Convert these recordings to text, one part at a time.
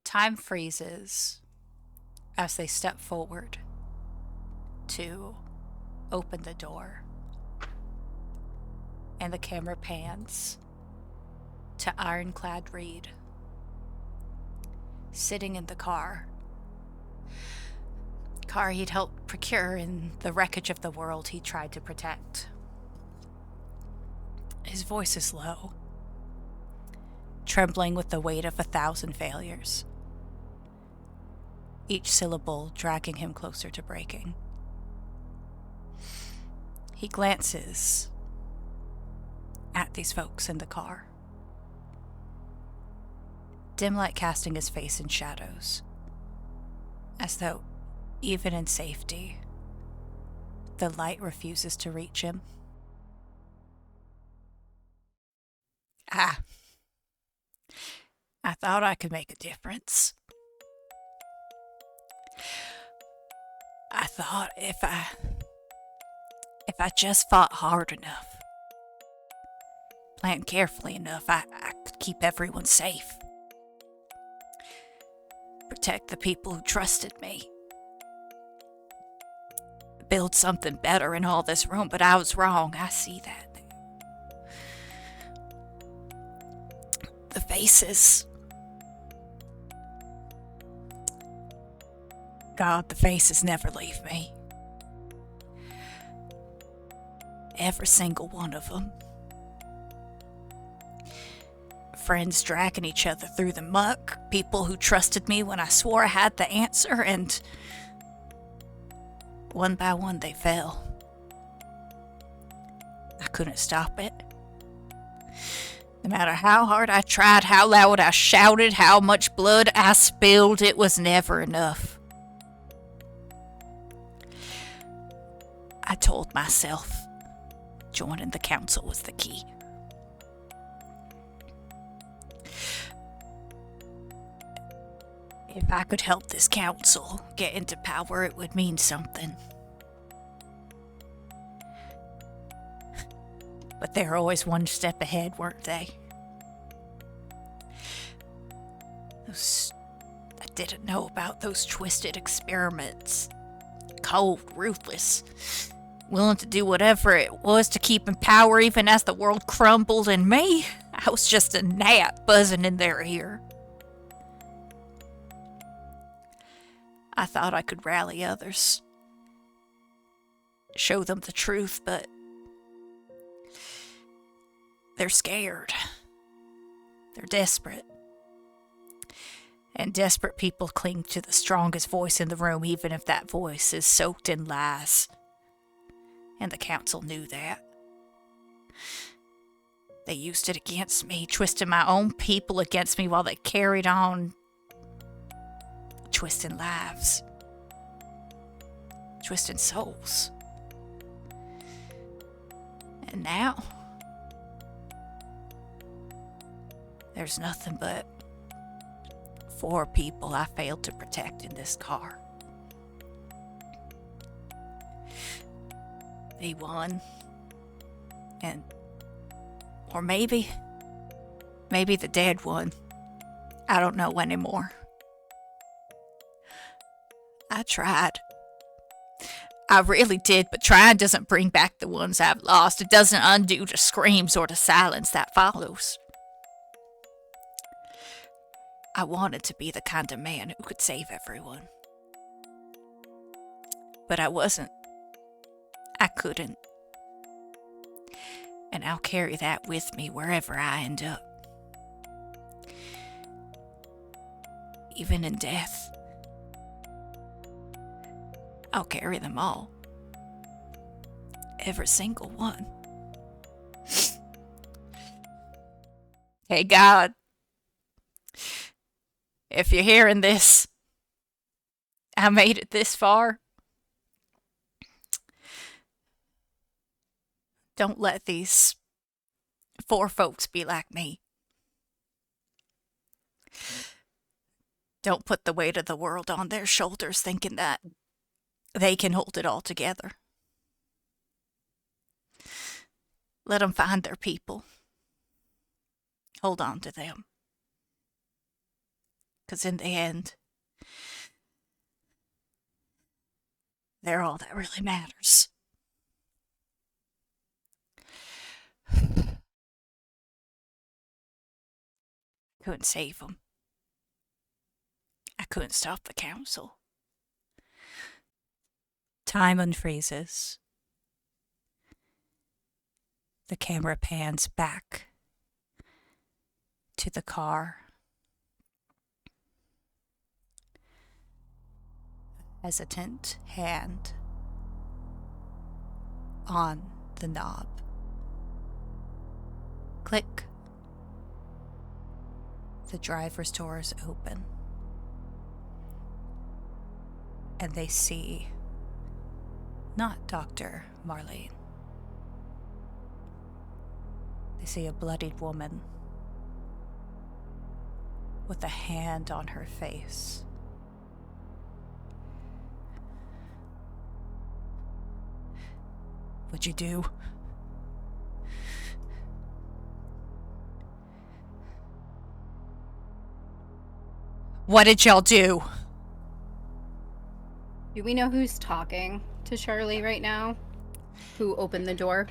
Time freezes as they step forward to open the door, and the camera pans to Ironclad Reed, sitting in the car he'd helped procure in the wreckage of the world he tried to protect. His voice is low, trembling with the weight of 1,000 failures, each syllable dragging him closer to breaking. He glances at these folks in the car, dim light casting his face in shadows, as though, even in safety, the light refuses to reach him. I thought I could make a difference. I thought if I just fought hard enough, planned carefully enough, I could keep everyone safe. Protect the people who trusted me. Build something better in all this room, but I was wrong. I see that. The faces. God, the faces never leave me. Every single one of them. Friends dragging each other through the muck, people who trusted me when I swore I had the answer, and one by one they fell. I couldn't stop it. No matter how hard I tried, how loud I shouted, how much blood I spilled, it was never enough. I told myself joining the council was the key. If I could help this council get into power, it would mean something. But they were always one step ahead, weren't they? I didn't know about those twisted experiments. Cold, ruthless, willing to do whatever it was to keep in power even as the world crumbled, and me, I was just a gnat buzzing in their ear. I thought I could rally others, show them the truth, but they're scared. They're desperate. And desperate people cling to the strongest voice in the room, even if that voice is soaked in lies. And the council knew that. They used it against me, twisting my own people against me while they carried on twisting lives, twisting souls. And now, there's nothing but 4 people I failed to protect in this car. They won. Or maybe the dead won. I don't know anymore. I tried. I really did, but trying doesn't bring back the ones I've lost. It doesn't undo the screams or the silence that follows. I wanted to be the kind of man who could save everyone. But I wasn't. I couldn't. And I'll carry that with me wherever I end up. Even in death. I'll carry them all. Every single one. Hey, God. If you're hearing this, I made it this far. Don't let these 4 folks be like me. Don't put the weight of the world on their shoulders thinking that they can hold it all together. Let them find their people. Hold on to them. 'Cause in the end, they're all that really matters. Couldn't save them. I couldn't stop the council. Time unfreezes. The camera pans back to the car. Hesitant hand on the knob. Click. The driver's doors open. And they see not Dr. Marlene. They see a bloodied woman with a hand on her face. What'd you do? What did y'all do? Do we know who's talking to Charlie right now? Who opened the door?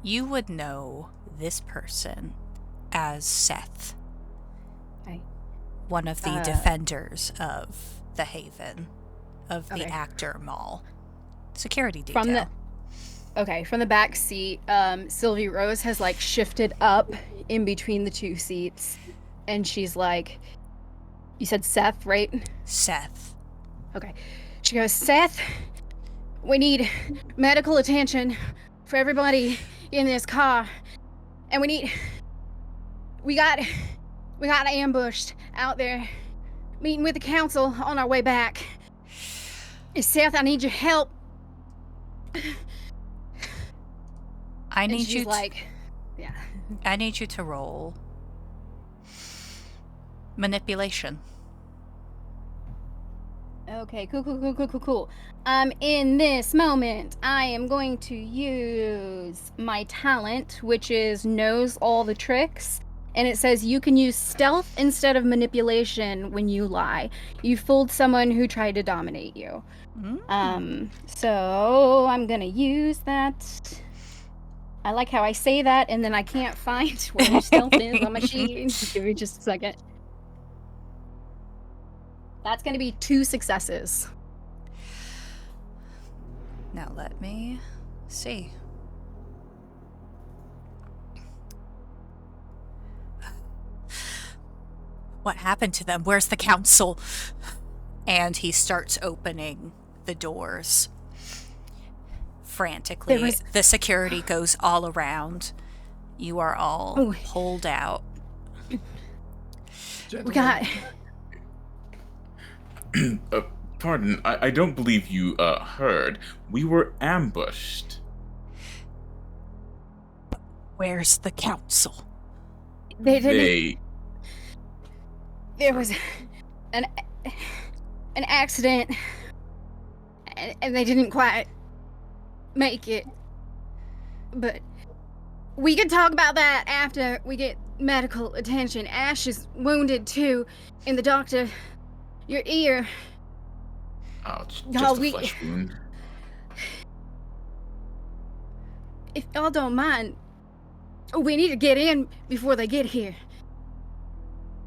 You would know this person as Seth. Okay. One of the defenders of the Haven, of the Achter Mall. Security detail. From the back seat, Sylvie Rose has like shifted up in between the two seats, and she's like, you said Seth, right? Seth. Okay. She goes, Seth, we need medical attention for everybody in this car, and we got ambushed out there, meeting with the council on our way back. Seth, I need your help. I need you to roll manipulation. Okay, cool. In this moment, I am going to use my talent, which is knows all the tricks. And it says you can use stealth instead of manipulation when you lie. You fooled someone who tried to dominate you. So I'm gonna use that. I like how I say that, and then I can't find where stealth is on my sheet. Give me just a second. That's going to be 2 successes. Now let me see. What happened to them? Where's the council? And he starts opening the doors frantically. The security goes all around. You are all pulled out. We got... Pardon, I don't believe you heard. We were ambushed. Where's the council? There was an accident, and they didn't quite make it. But we can talk about that after we get medical attention. Ash is wounded too, in the doctor. Your ear. Ouch, just a flesh wound. If y'all don't mind, we need to get in before they get here.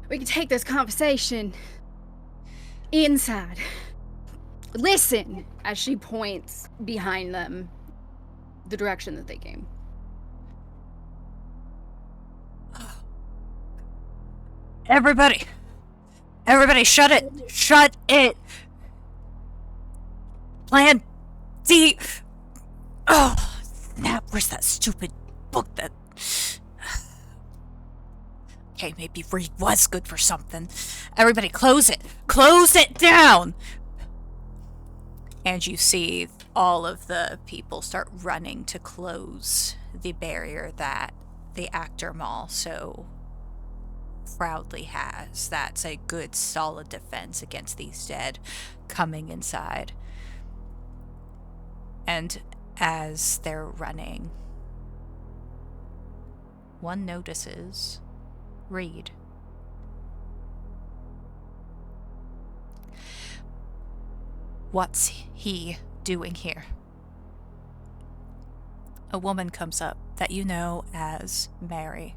We can take this conversation inside. Listen, as she points behind them, the direction that they came. Everybody, shut it. Plan D. Oh, snap, where's that stupid book that... Okay, maybe Reed was good for something. Everybody close it. Close it down! And you see all of the people start running to close the barrier that the Achter Mall so proudly has. That's a good, solid defense against these dead coming inside. And as they're running, one notices Reed. What's he doing here? A woman comes up that you know as Mary.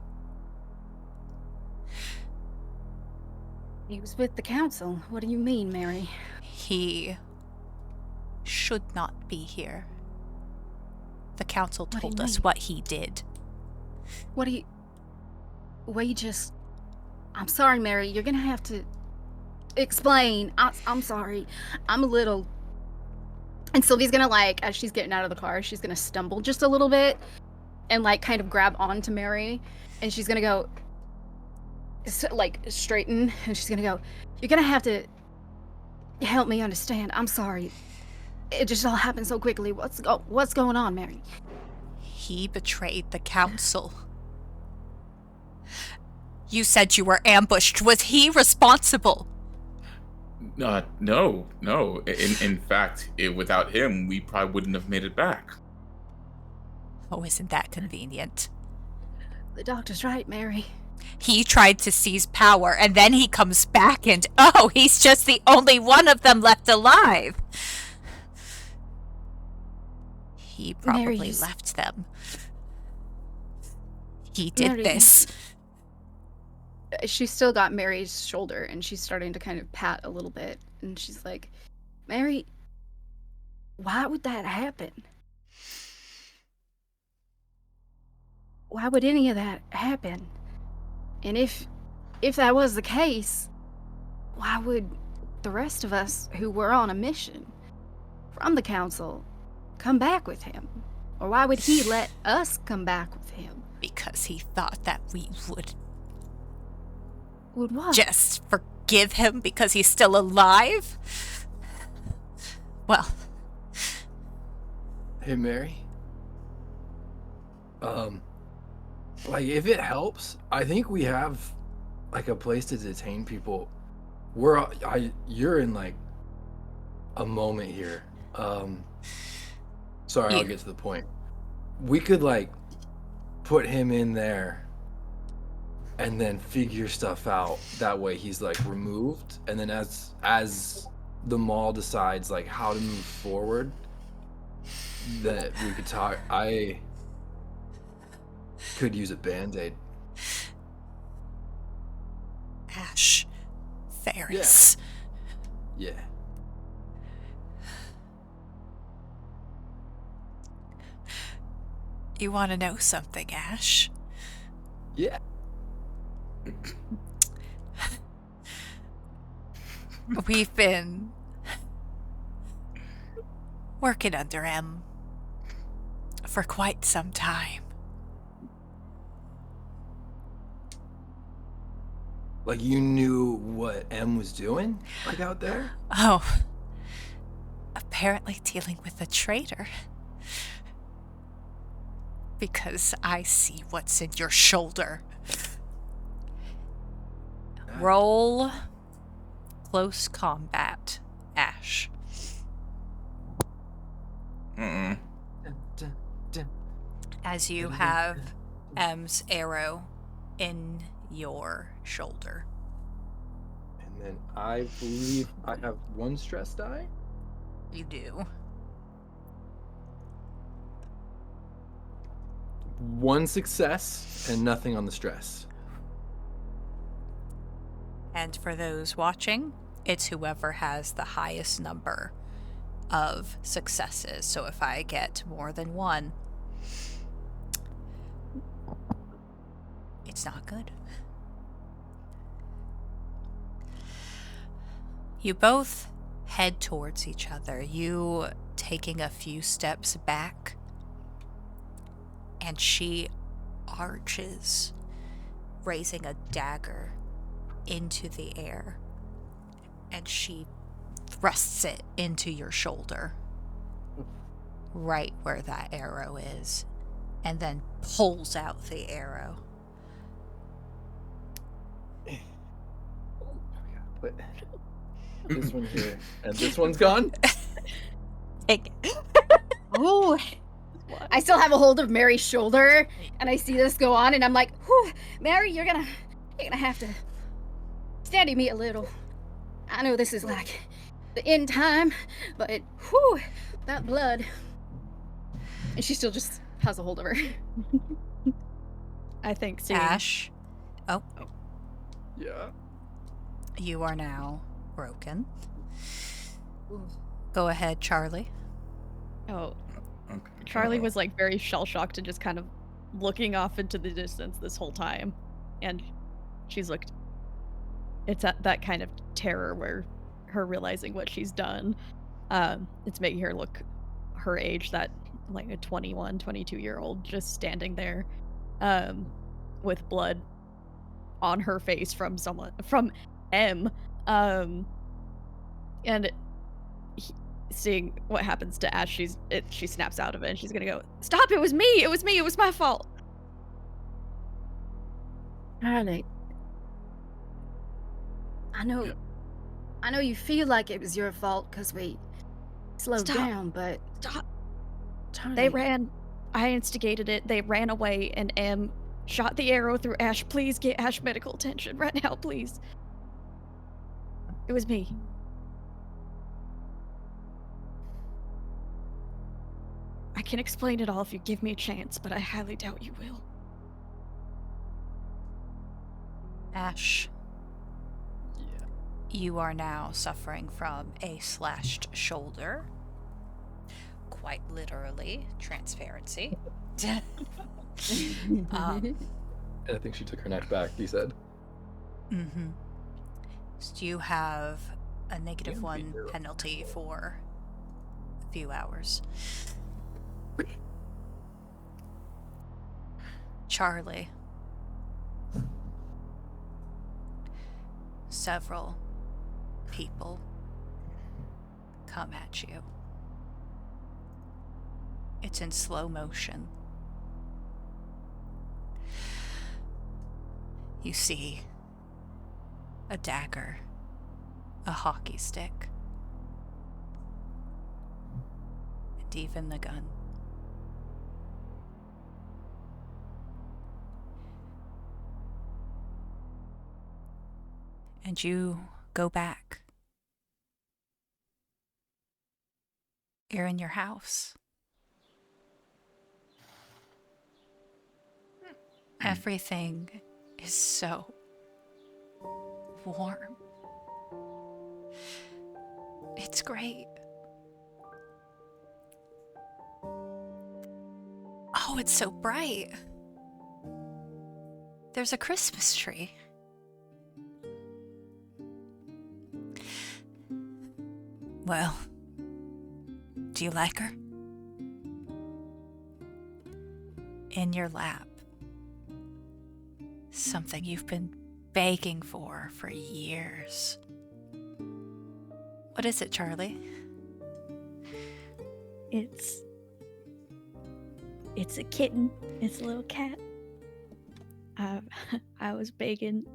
He was with the council. What do you mean, Mary? He should not be here. The council told us what he did. What do you... I'm sorry, Mary. You're gonna have to explain. I'm sorry. I'm a little... And Sylvie's gonna, like, as she's getting out of the car, she's gonna stumble just a little bit and, like, kind of grab onto Mary. And she's gonna go, like, straighten. And she's gonna go, you're gonna have to help me understand. I'm sorry. It just all happened so quickly. What's going on, Mary? He betrayed the council. You said you were ambushed. Was he responsible? No. In fact, without him, we probably wouldn't have made it back. Oh, isn't that convenient? The doctor's right, Mary. He tried to seize power, and then he comes back and, oh, he's just the only one of them left alive. He probably left them. He did this. She's still got Mary's shoulder, and she's starting to kind of pat a little bit. And she's like, Mary, why would that happen? Why would any of that happen? And if that was the case, why would the rest of us who were on a mission from the council come back with him? Or why would he let us come back with him? Because he thought that we would what? Just forgive him because he's still alive? Well. Hey, Mary. Like, if it helps, I think we have, like, a place to detain people. You're in, like, a moment here. Sorry, I'll get to the point. We could, like, put him in there and then figure stuff out. That way he's, like, removed. And then as the mall decides, like, how to move forward, that we could talk. I could use a Band-Aid. Ash. Ferris. Yeah. You want to know something, Ash? Yeah. We've been working under M for quite some time. Like, you knew what M was doing, like, out there? Oh, apparently dealing with a traitor. Because I see what's in your shoulder. Roll close combat, Ash. As you have M's arrow in your shoulder. And then I believe I have one stress die. You do. One success and nothing on the stress. And for those watching, it's whoever has the highest number of successes. So if I get more than one, it's not good. You both head towards each other, you taking a few steps back, and she arches, raising a dagger into the air, and she thrusts it into your shoulder, right where that arrow is, and then pulls out the arrow. Put this one here, and this one's gone. Take it. Oh, I still have a hold of Mary's shoulder, and I see this go on, and I'm like, whew, Mary, you're gonna have to steady me a little. I know this is like the end time, but whew, that blood. And she still just has a hold of her. I think seeing Ash. Oh, Yeah. you are now broken. Go ahead, Charlie. Oh, Okay. Charlie was like very shell shocked and just kind of looking off into the distance this whole time, and she's looked. It's at that kind of terror where her realizing what she's done, it's making her look her age, that like a 21, 22-year-old just standing there, with blood on her face from M, and seeing what happens to Ash, she snaps out of it and she's gonna go, "Stop! It was me! It was me! It was my fault!" Charlie, I know you feel like it was your fault because we slowed Stop. down, but Stop! Charlie, They ran. I instigated it. They ran away, and M shot the arrow through Ash. Please get Ash medical attention right now, please. It was me. I can explain it all if you give me a chance, but I highly doubt you will. Ash, Yeah. you are now suffering from a slashed shoulder. Quite literally, transparency. And I think she took her neck back, he said. Mm-hmm. So you have a -1 zero. penalty for a few hours. Charlie. Several people come at you. It's in slow motion. You see a dagger, a hockey stick, and even the gun. And you go back. You're in your house. Everything is so warm. It's great. Oh, it's so bright. There's a Christmas tree. Well, do you like her? In your lap. Something you've been begging for years. What is it, Charlie? It's a kitten. It's a little cat. I was begging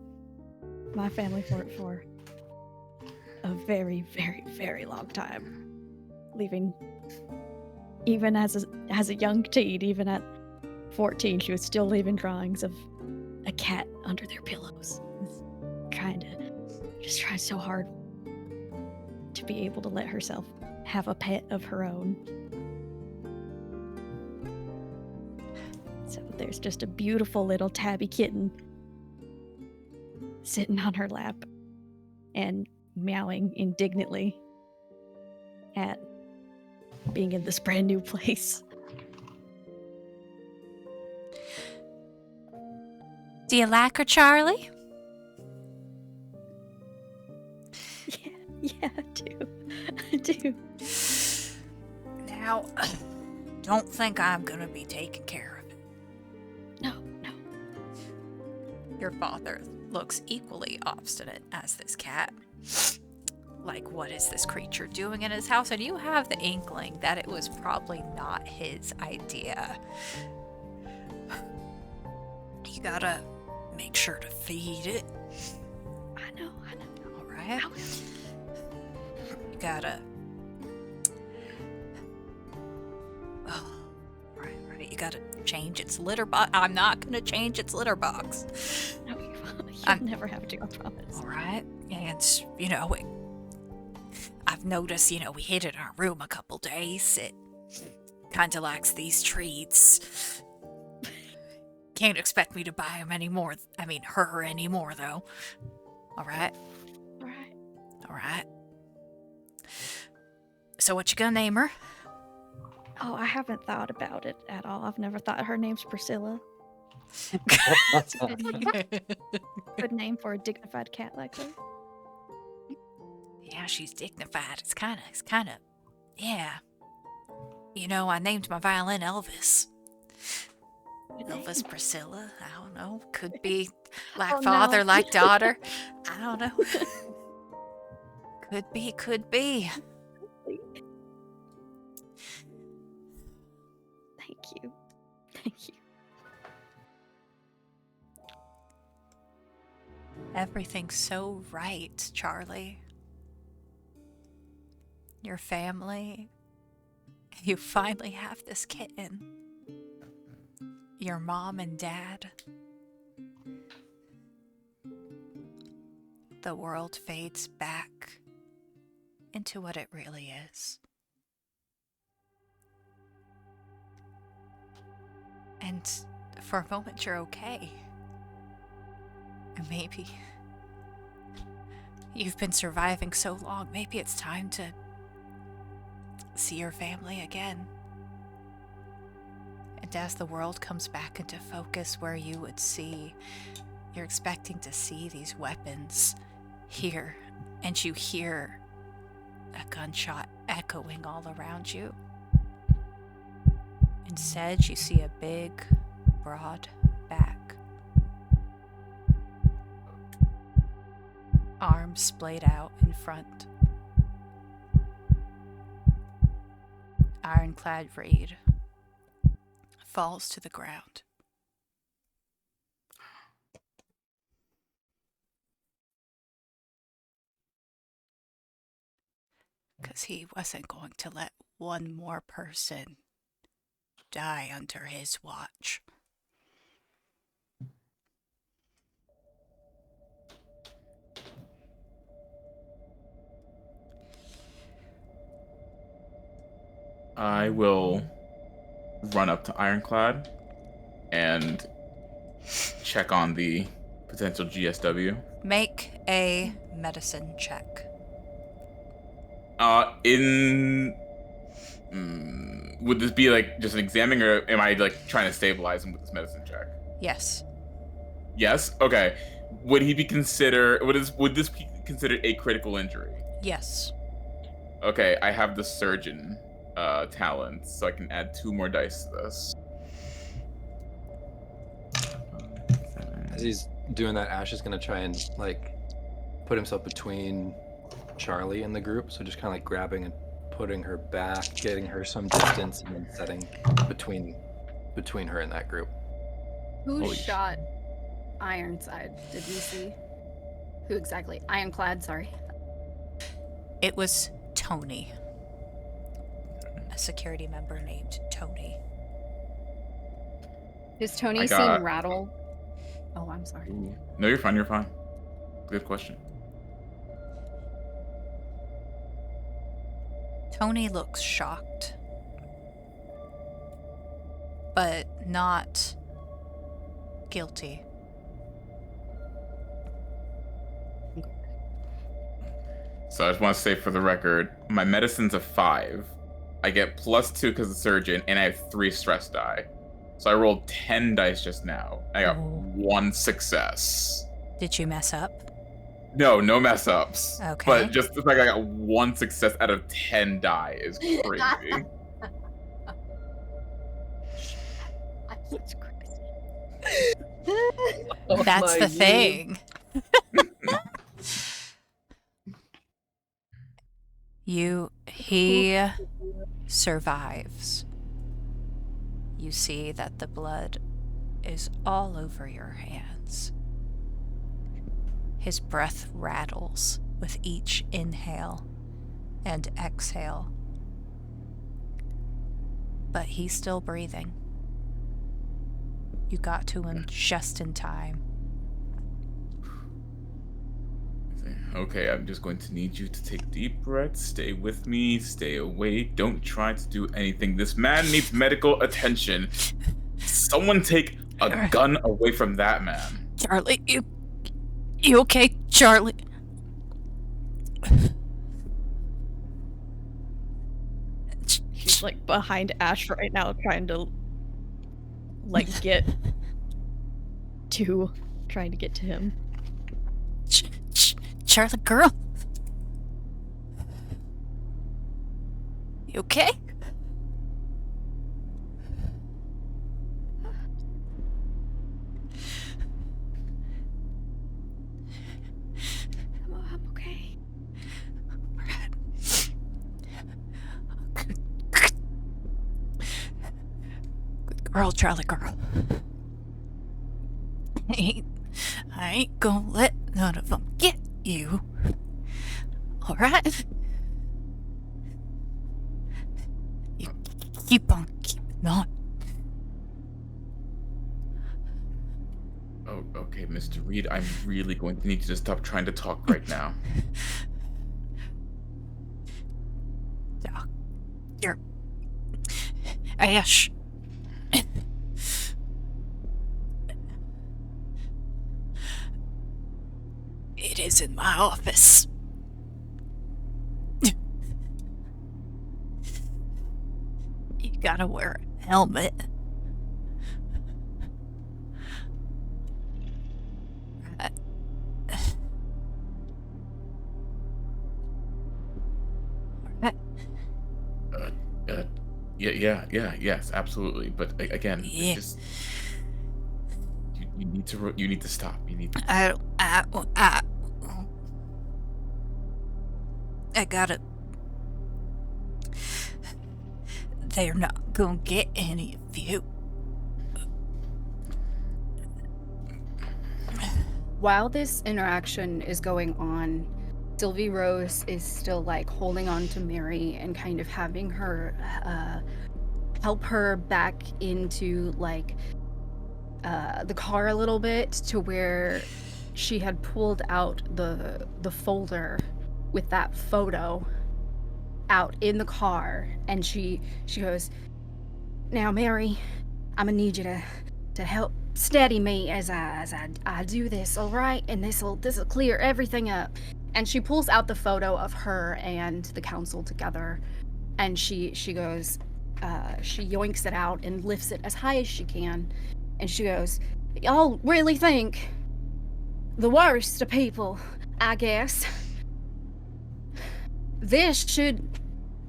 my family for it for a very, very, very long time. Leaving, even as a young teen, even at 14, she was still leaving drawings of a cat under their pillows. Just trying so hard to be able to let herself have a pet of her own. So there's just a beautiful little tabby kitten sitting on her lap and meowing indignantly at being in this brand new place. Do you like her, Charlie? Yeah, I do. I do. Now, don't think I'm gonna be taking care of it. No. Your father looks equally obstinate as this cat. Like, what is this creature doing in his house? And you have the inkling that it was probably not his idea. You gotta make sure to feed it. I know. All right. You gotta. Oh, right. You gotta change its litter box. I'm not gonna change its litter box. No, you'll never have to, I promise. All right. And, noticed, we hid in our room a couple days. It kinda likes these treats. Can't expect me to buy him anymore. I mean, her anymore, though. Alright? Right. Alright. So what you gonna name her? Oh, I haven't thought about it at all. I've never thought her name's Priscilla. Good name for a dignified cat like her. Yeah, she's dignified. It's kinda, yeah. I named my violin Elvis. Elvis Priscilla. I don't know. Could be like Oh, father, no. like daughter. I don't know. Could be. Thank you. Thank you. Everything's so right, Charlie. Your family. You finally have this kitten. Your mom and dad. The world fades back into what it really is. And for a moment, you're okay. And maybe you've been surviving so long, maybe it's time to see your family again. And as the world comes back into focus where you would see, you're expecting to see these weapons here, and you hear a gunshot echoing all around you. Instead, you see a big, broad back. Arms splayed out in front. Ironclad Reed falls to the ground. Because he wasn't going to let one more person die under his watch. I will run up to Ironclad and check on the potential GSW. Make a medicine check. Would this be like just an examining, or am I like trying to stabilize him with this medicine check? Yes. Yes. Okay. Would this be considered a critical injury? Yes. Okay, I have the surgeon talent, so I can add 2 more dice to this. As he's doing that, Ash is gonna try and like put himself between Charlie and the group, so just kind of like grabbing and putting her back, getting her some distance, and then setting between her and that group. Who Holy shot Ironside? Did we see? Who exactly? Ironclad, sorry. It was Tony. A security member named Tony. Does Tony I got- seem rattled? Oh, I'm sorry. No, you're fine. You're fine. Good question. Tony looks shocked, but not guilty. So I just want to say for the record, my medicine's a 5. I get +2 because of the surgeon, and I have 3 stress die. So I rolled 10 dice just now. I got Oh. 1 success. Did you mess up? No mess ups. Okay. But just the fact I got 1 success out of 10 die is crazy. That's crazy. That's the thing. He survives. You see that the blood is all over your hands. His breath rattles with each inhale and exhale. But he's still breathing. You got to him just in time. Okay, I'm just going to need you to take deep breaths, stay with me, stay away, don't try to do anything. This man needs medical attention. Someone take a gun away from that man. Charlie, you okay, Charlie? She's like behind Ash right now, trying to like get to him. Charlie, girl? You okay? I'm okay. Good girl, Charlie girl. I ain't gonna let none of them get you. Alright? You keep on keeping on. Oh, okay, Mr. Reed, I'm really going to need you to stop trying to talk right now. You're... Ash. It is in my office. You gotta wear a helmet. Yes, absolutely. But again, Yeah. just you need to stop. You need to. I gotta. They're not gonna get any of you. While this interaction is going on, Sylvie Rose is still like holding on to Mary and kind of having her help her back into like the car a little bit to where she had pulled out the folder with that photo out in the car, and she goes, "Now, Mary, I'm gonna need you to help steady me as I do this, all right? And this'll clear everything up." And she pulls out the photo of her and the council together, and she goes, she yoinks it out and lifts it as high as she can, and she goes, "Y'all really think the worst of people, I guess. This should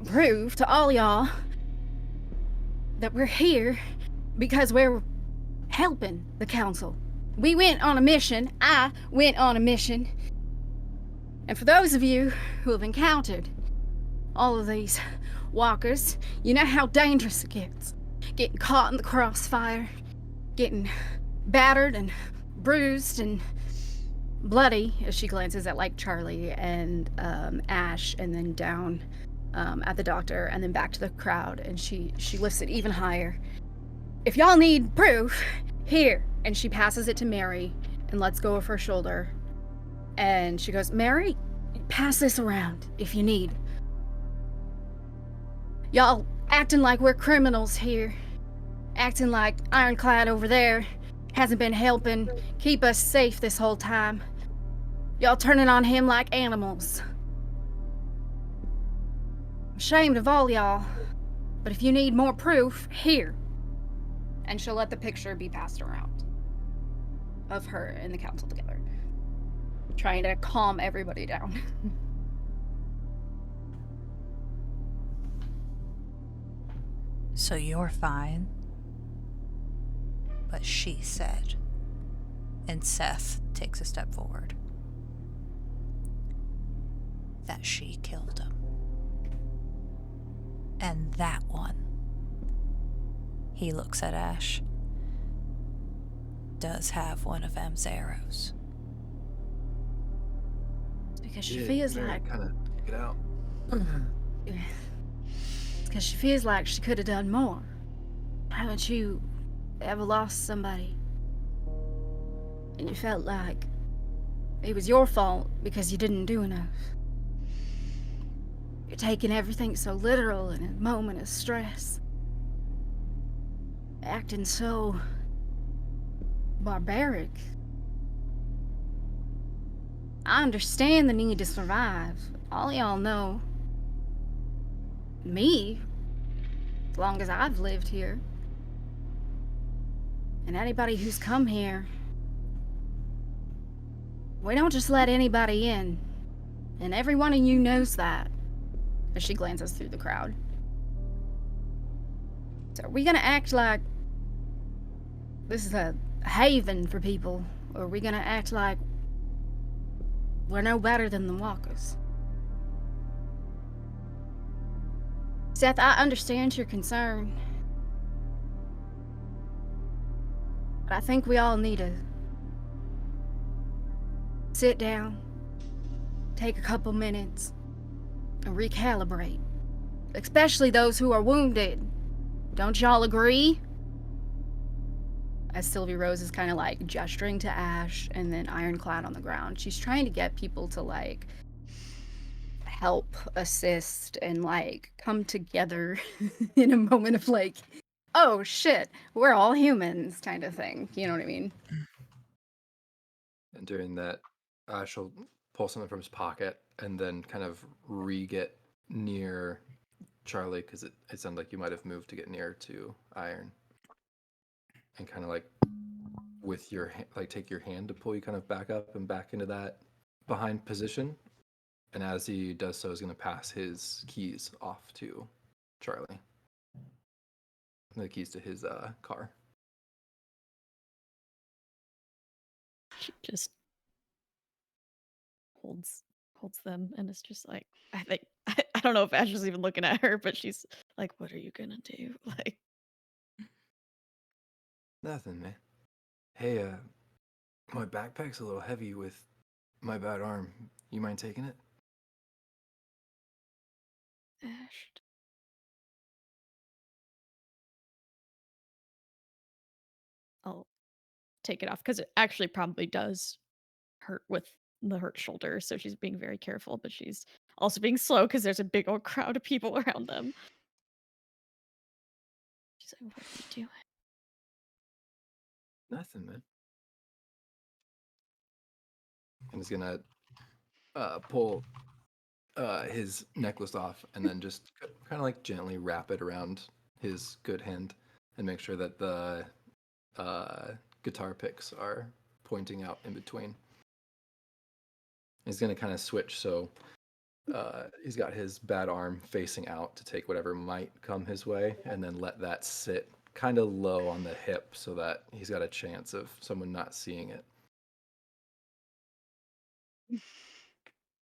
prove to all y'all that we're here because we're helping the council. We went on a mission. I went on a mission. And for those of you who have encountered all of these walkers, you know how dangerous it gets. Getting caught in the crossfire, getting battered and bruised and bloody," as she glances at like Charlie and Ash, and then down at the doctor, and then back to the crowd, and she lifts it even higher. "If y'all need proof, here." And she passes it to Mary and lets go of her shoulder. And she goes, "Mary, pass this around if you need. Y'all acting like we're criminals here. Acting like Ironclad over there hasn't been helping keep us safe this whole time. Y'all turning on him like animals. I'm ashamed of all y'all, but if you need more proof, here." And she'll let the picture be passed around of her and the council together, trying to calm everybody down. So you're fine. But she said. And Seth takes a step forward. That she killed him. And that one, he looks at Ash, does have one of M's arrows. Because she feels like... kind of get out. Because she feels like she could have done more. Haven't you ever lost somebody and you felt like It was your fault because you didn't do enough. You're taking everything so literal in a moment of stress. Acting so barbaric. I understand the need to survive. All y'all know. Me, as long as I've lived here. And anybody who's come here. We don't just let anybody in. And every one of you knows that. As she glances through the crowd. So are we gonna act like this is a haven for people? Or are we gonna act like we're no better than the walkers? Seth, I understand your concern. But I think we all need to sit down, take a couple minutes, and recalibrate. Especially those who are wounded. Don't y'all agree? As Sylvie Rose is kind of like gesturing to Ash and then Ironclad on the ground. She's trying to get people to like help, assist, and like come together in a moment of like, oh shit, we're all humans kind of thing. You know what I mean? And during that, Ash will pull something from his pocket and then kind of re-get near Charlie, because it sounded like you might have moved to get near to Iron. And kind of like with your like take your hand to pull you kind of back up and back into that behind position. And as he does so, he's going to pass his keys off to Charlie. The keys to his car. She just holds them and is just like, I don't know if Ash is even looking at her, but she's like, what are you gonna do? Like, Nothing, man. Hey, my backpack's a little heavy with my bad arm. You mind taking it? Ash. I'll take it off because it actually probably does hurt with the hurt shoulder. So she's being very careful, but she's also being slow because there's a big old crowd of people around them. She's like, what are you doing? Nothing, man. And he's gonna pull his necklace off and then just kind of like gently wrap it around his good hand and make sure that the guitar picks are pointing out in between. He's gonna kind of switch, so he's got his bad arm facing out to take whatever might come his way, and then let that sit kind of low on the hip so that he's got a chance of someone not seeing it.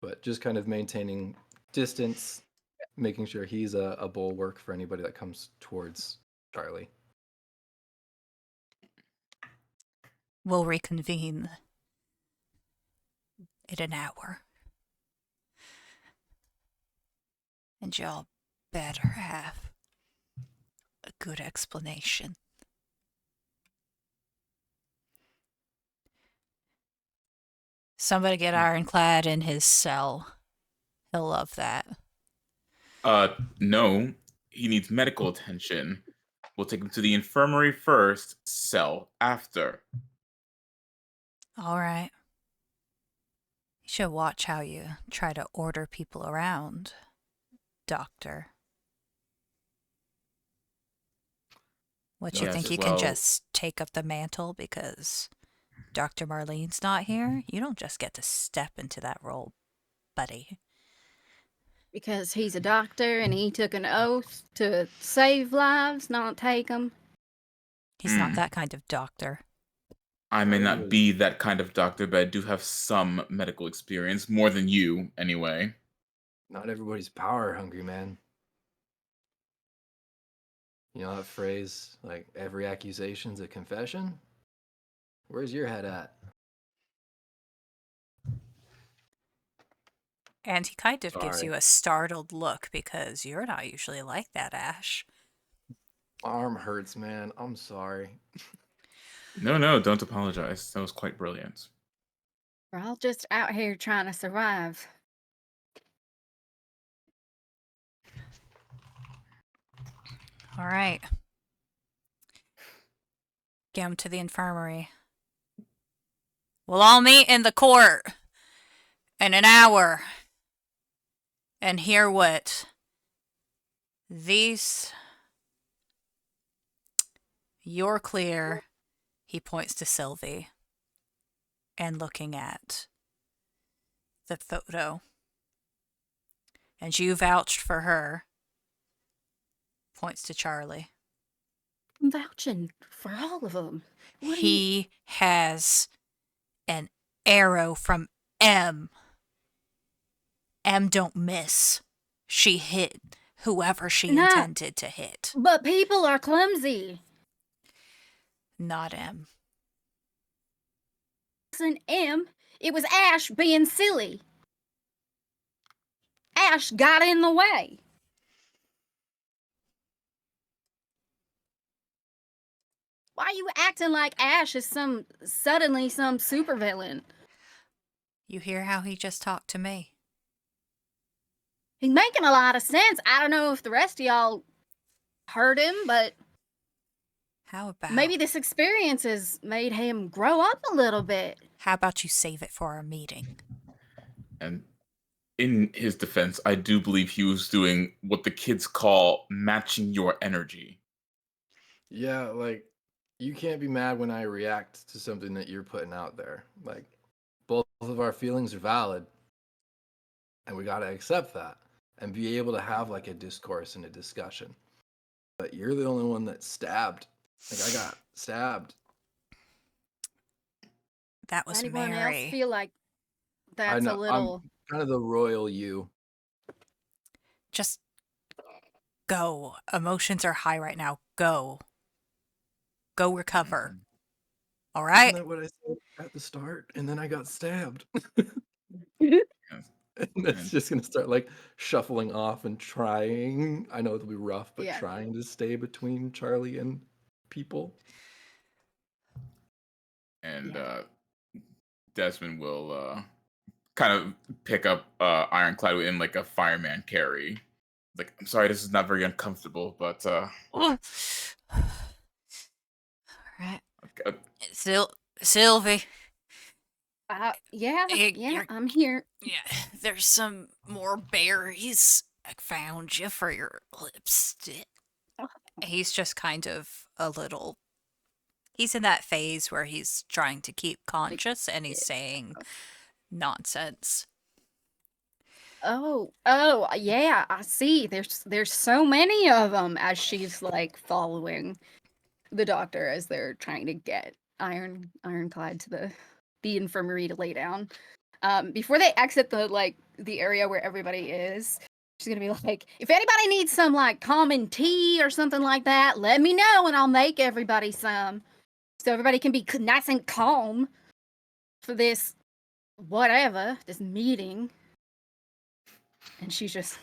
But just kind of maintaining distance, making sure he's a bulwark for anybody that comes towards Charlie. We'll reconvene in an hour. And y'all better have a good explanation. Somebody get Ironclad in his cell. He'll love that. No. He needs medical attention. We'll take him to the infirmary first, cell after. All right. You should watch how you try to order people around, Doctor. What, you Yes, think you well- can just take up the mantle because Dr. Marlene's not here? You don't just get to step into that role, buddy. Because he's a doctor and he took an oath to save lives, not take them. He's not that kind of doctor. I may not be that kind of doctor, but I do have some medical experience, more than you, anyway. Not everybody's power hungry, man. You know that phrase, like, every accusation's a confession? Where's your head at? And he kind of gives Sorry. you a startled look because you're not usually like that, Ash. My arm hurts, man. I'm sorry. No, don't apologize. That was quite brilliant. We're all just out here trying to survive. All right. Get him to the infirmary. We'll all meet in the court in an hour and hear what these. You're clear. He points to Sylvie and looking at the photo. And you vouched for her. Points to Charlie. I'm vouching for all of them. He has an arrow from M. M don't miss. She hit whoever she intended to hit. But people are clumsy. Not M. It wasn't M. It was Ash being silly. Ash got in the way. Why are you acting like Ash is suddenly some supervillain? You hear how he just talked to me? He's making a lot of sense. I don't know if the rest of y'all heard him, but How about maybe this experience has made him grow up a little bit. How about you save it for our meeting? And in his defense, I do believe he was doing what the kids call matching your energy. Yeah, like, you can't be mad when I react to something that you're putting out there. Like, both of our feelings are valid, and we gotta accept that and be able to have like a discourse and a discussion. But you're the only one that's stabbed. Like, I got stabbed. That was Anyone Mary. else feel like that's a little... I'm kind of the royal you. Just go. Emotions are high right now. Go. Go recover. All right? Isn't that what I said at the start? And then I got stabbed. Yes. And it's just gonna start like shuffling off and trying. I know it'll be rough, but Yeah. trying to stay between Charlie and people. And Desmond will kind of pick up Ironclad in like a fireman carry. Like, I'm sorry, this is not very uncomfortable, but All right. okay. Sylvie. Yeah, You're- I'm here. Yeah, there's some more berries. I found you for your lipstick. He's just kind of a little. He's in that phase where he's trying to keep conscious and he's saying nonsense. Oh, yeah, I see. There's so many of them as she's like following the doctor as they're trying to get Ironclad to the infirmary to lay down. Before they exit the area where everybody is, she's gonna be like, if anybody needs some like common tea or something like that, let me know and I'll make everybody some, so everybody can be nice and calm for this this meeting. And she's just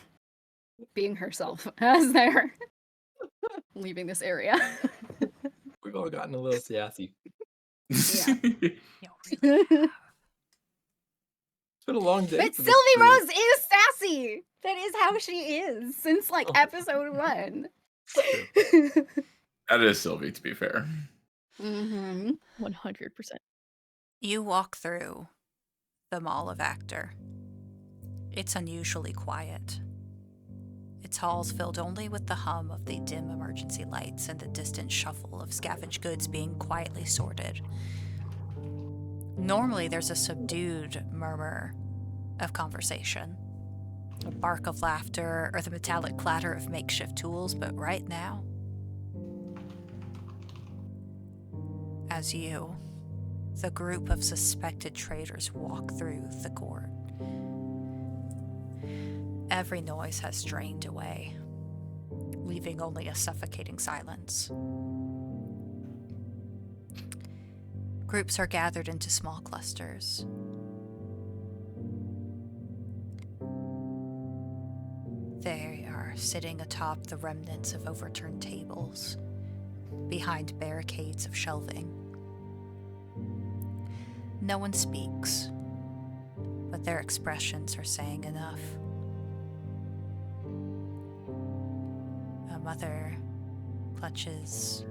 being herself as they're leaving this area. We've all gotten a little sassy. Yeah. You But It's been a long day. for this Sylvie group. Rose is sassy. That is how she is since like episode 1. That is Sylvie, to be fair. Mm-hmm. 100%. You walk through the Mall of Achter. It's unusually quiet. Its halls filled only with the hum of the dim emergency lights and the distant shuffle of scavenged goods being quietly sorted. Normally, there's a subdued murmur of conversation, a bark of laughter, or the metallic clatter of makeshift tools, but right now, as you, the group of suspected traitors, walk through the court, every noise has drained away, leaving only a suffocating silence. Groups are gathered into small clusters. They are sitting atop the remnants of overturned tables, behind barricades of shelving. No one speaks, but their expressions are saying enough. A mother clutches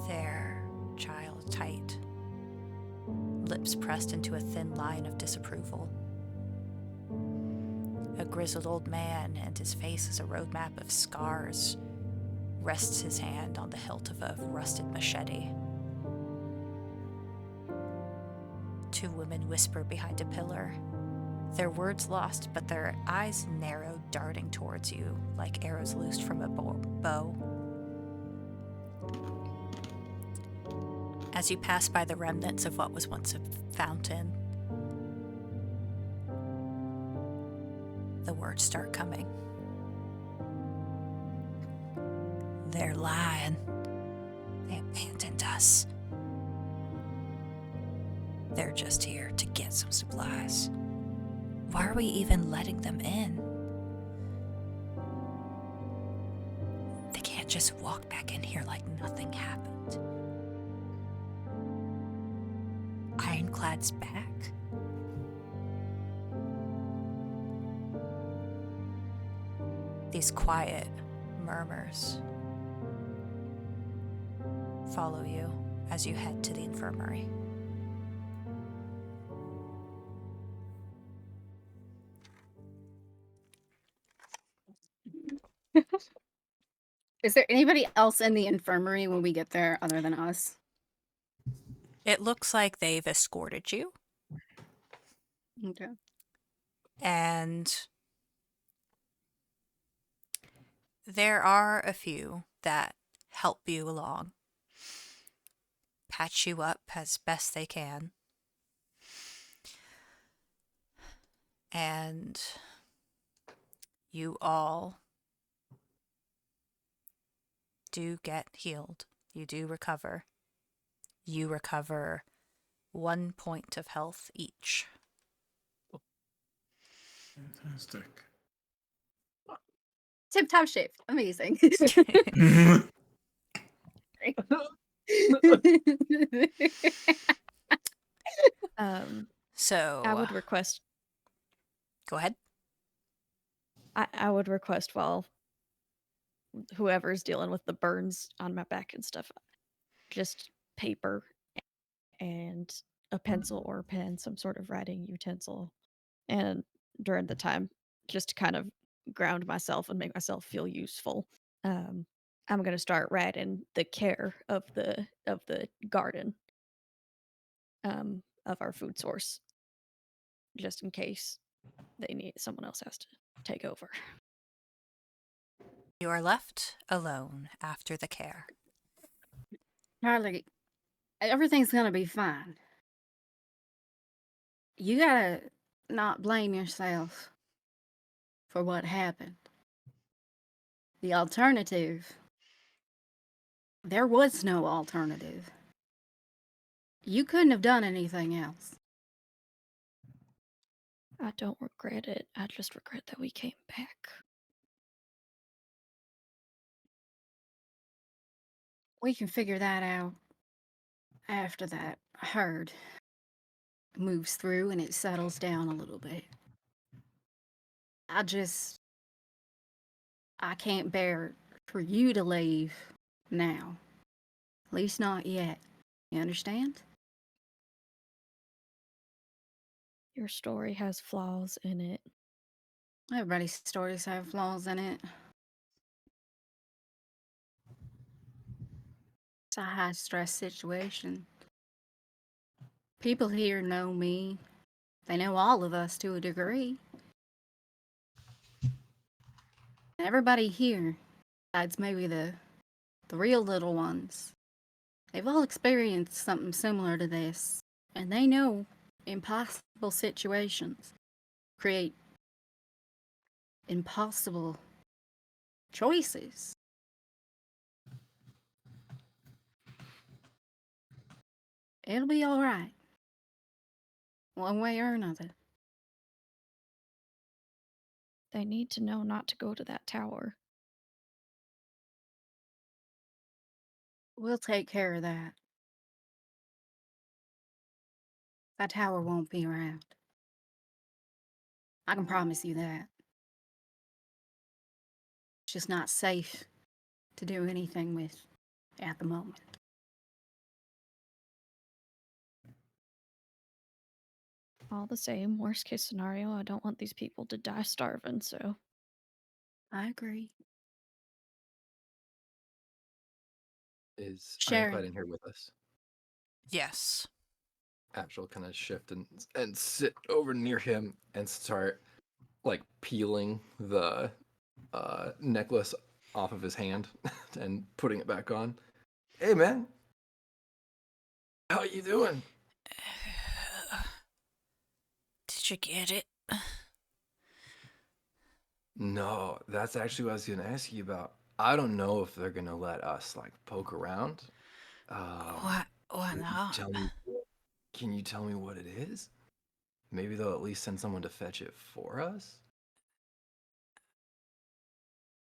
their child tight, lips pressed into a thin line of disapproval. A grizzled old man, and his face is a roadmap of scars, rests his hand on the hilt of a rusted machete. Two women whisper behind a pillar, their words lost, but their eyes narrowed, darting towards you like arrows loosed from a bow. As you pass by the remnants of what was once a fountain, the words start coming. They're lying. They abandoned us. They're just here to get some supplies. Why are we even letting them in? They can't just walk back in here like nothing happened. Ironclad's back. These quiet murmurs follow you as you head to the infirmary. Is there anybody else in the infirmary when we get there other than us? It looks like they've escorted you, Okay. and there are a few that help you along, patch you up as best they can, and you all do get healed. You do recover. You recover 1 point of health each. Fantastic. Tip-top shape. Amazing. So, I would request. go ahead. I would request while whoever's dealing with the burns on my back and stuff, just paper and a pencil or a pen, some sort of writing utensil, and during the time, just to kind of ground myself and make myself feel useful. I'm gonna start writing the care of the garden, of our food source, just in case someone else has to take over. You are left alone after the care. Charlie, everything's gonna be fine. You gotta not blame yourself for what happened. The alternative, there was no alternative. You couldn't have done anything else. I don't regret it. I just regret that we came back. We can figure that out after that herd moves through and it settles down a little bit. I can't bear for you to leave now. At least not yet. You understand? Your story has flaws in it. Everybody's stories have flaws in it. It's a high stress situation. People here know me. They know all of us to a degree. Everybody here, besides maybe the real little ones, they've all experienced something similar to this. And they know impossible situations create impossible choices. It'll be all right. One way or another. They need to know not to go to that tower. We'll take care of that. That tower won't be around. I can promise you that. It's just not safe to do anything with at the moment. All the same, worst case scenario, I don't want these people to die starving, so. I agree. Is Sharon. Ironclad in here with us? Yes. Ash will kind of shift and sit over near him and start like peeling the necklace off of his hand and putting it back on. Hey man, how you doing? Did you get it? No, that's actually what I was gonna ask you about. I don't know if they're gonna let us like poke around. Why Can you not? tell me? Can you tell me what it is? Maybe they'll at least send someone to fetch it for us.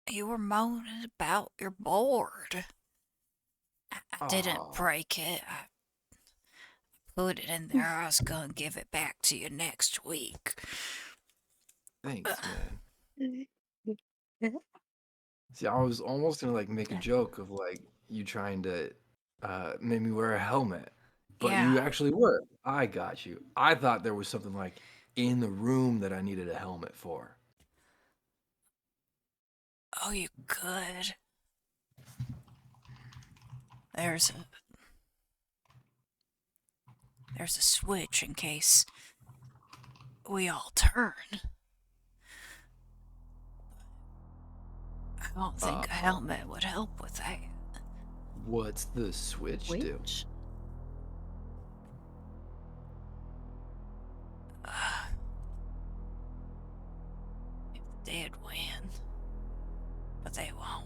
You were moaning about your board. I didn't Aw. break it. I put it in there. I was gonna give it back to you next week. Thanks, man. See, I was almost gonna like make a joke of like you trying to make me wear a helmet, but you Yeah. actually were. I got you. I thought there was something like in the room that I needed a helmet for. Oh, you could. There's a switch in case we all turn. I don't think a helmet would help with that. What's the switch do? Which? If the dead win, but they won't.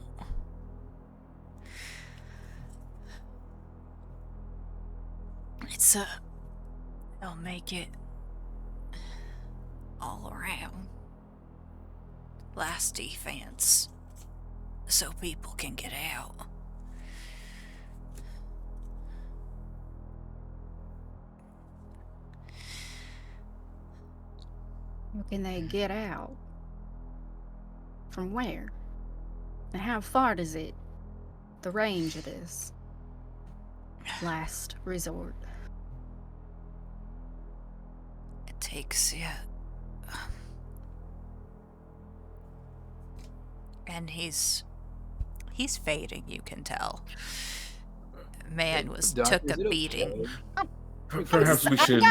They'll make it all around. Last defense, so people can get out. How can they get out? From where? And how far does the range of this last resort? It takes you. And he's fading, you can tell. Man took a beating. Perhaps we should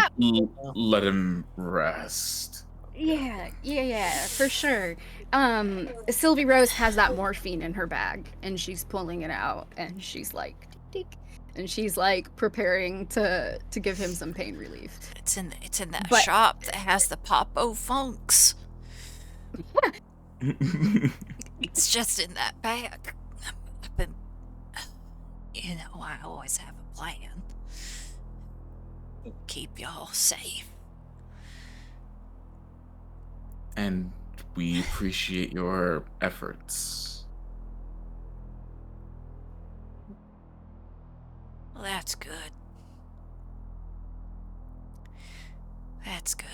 let him rest. Yeah, for sure. Sylvie Rose has that morphine in her bag, and she's pulling it out, and she's like, tick, and she's like preparing to give him some pain relief. It's in that But- shop that has the Popo Funks. It's just in that bag. I've been, I always have a plan. Keep y'all safe. And we appreciate your efforts. Well, that's good. That's good.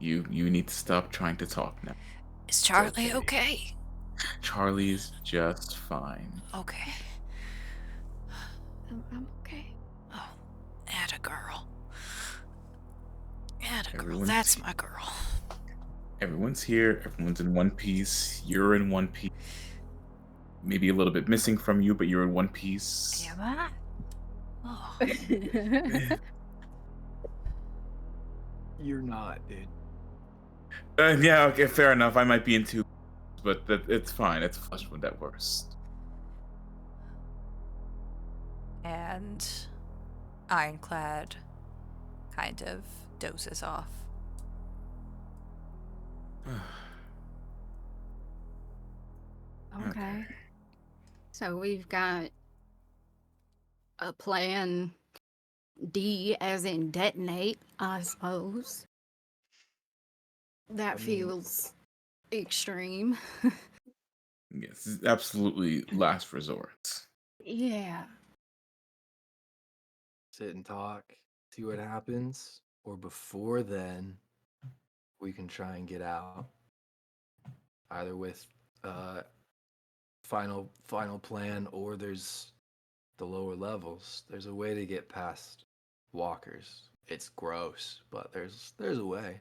You need to stop trying to talk now. Is Charlie okay? Charlie's just fine. Okay. I'm okay. Oh, atta girl. Atta girl. Everyone's- That's my girl. Everyone's here. Everyone's in one piece. You're in one piece. Maybe a little bit missing from you, but you're in one piece. Am I? Oh. You're not, dude. Yeah, okay, fair enough. I might be in two, but it's fine. It's flesh wound at worst. And Ironclad kind of dozes off. Okay. So we've got a plan D as in detonate, I suppose. That feels extreme. Yes, it's absolutely last resort. Yeah. Sit and talk, see what happens. or before then, we can try and get out. Either with final plan, or there's the lower levels. There's a way to get past walkers. It's gross, but there's a way.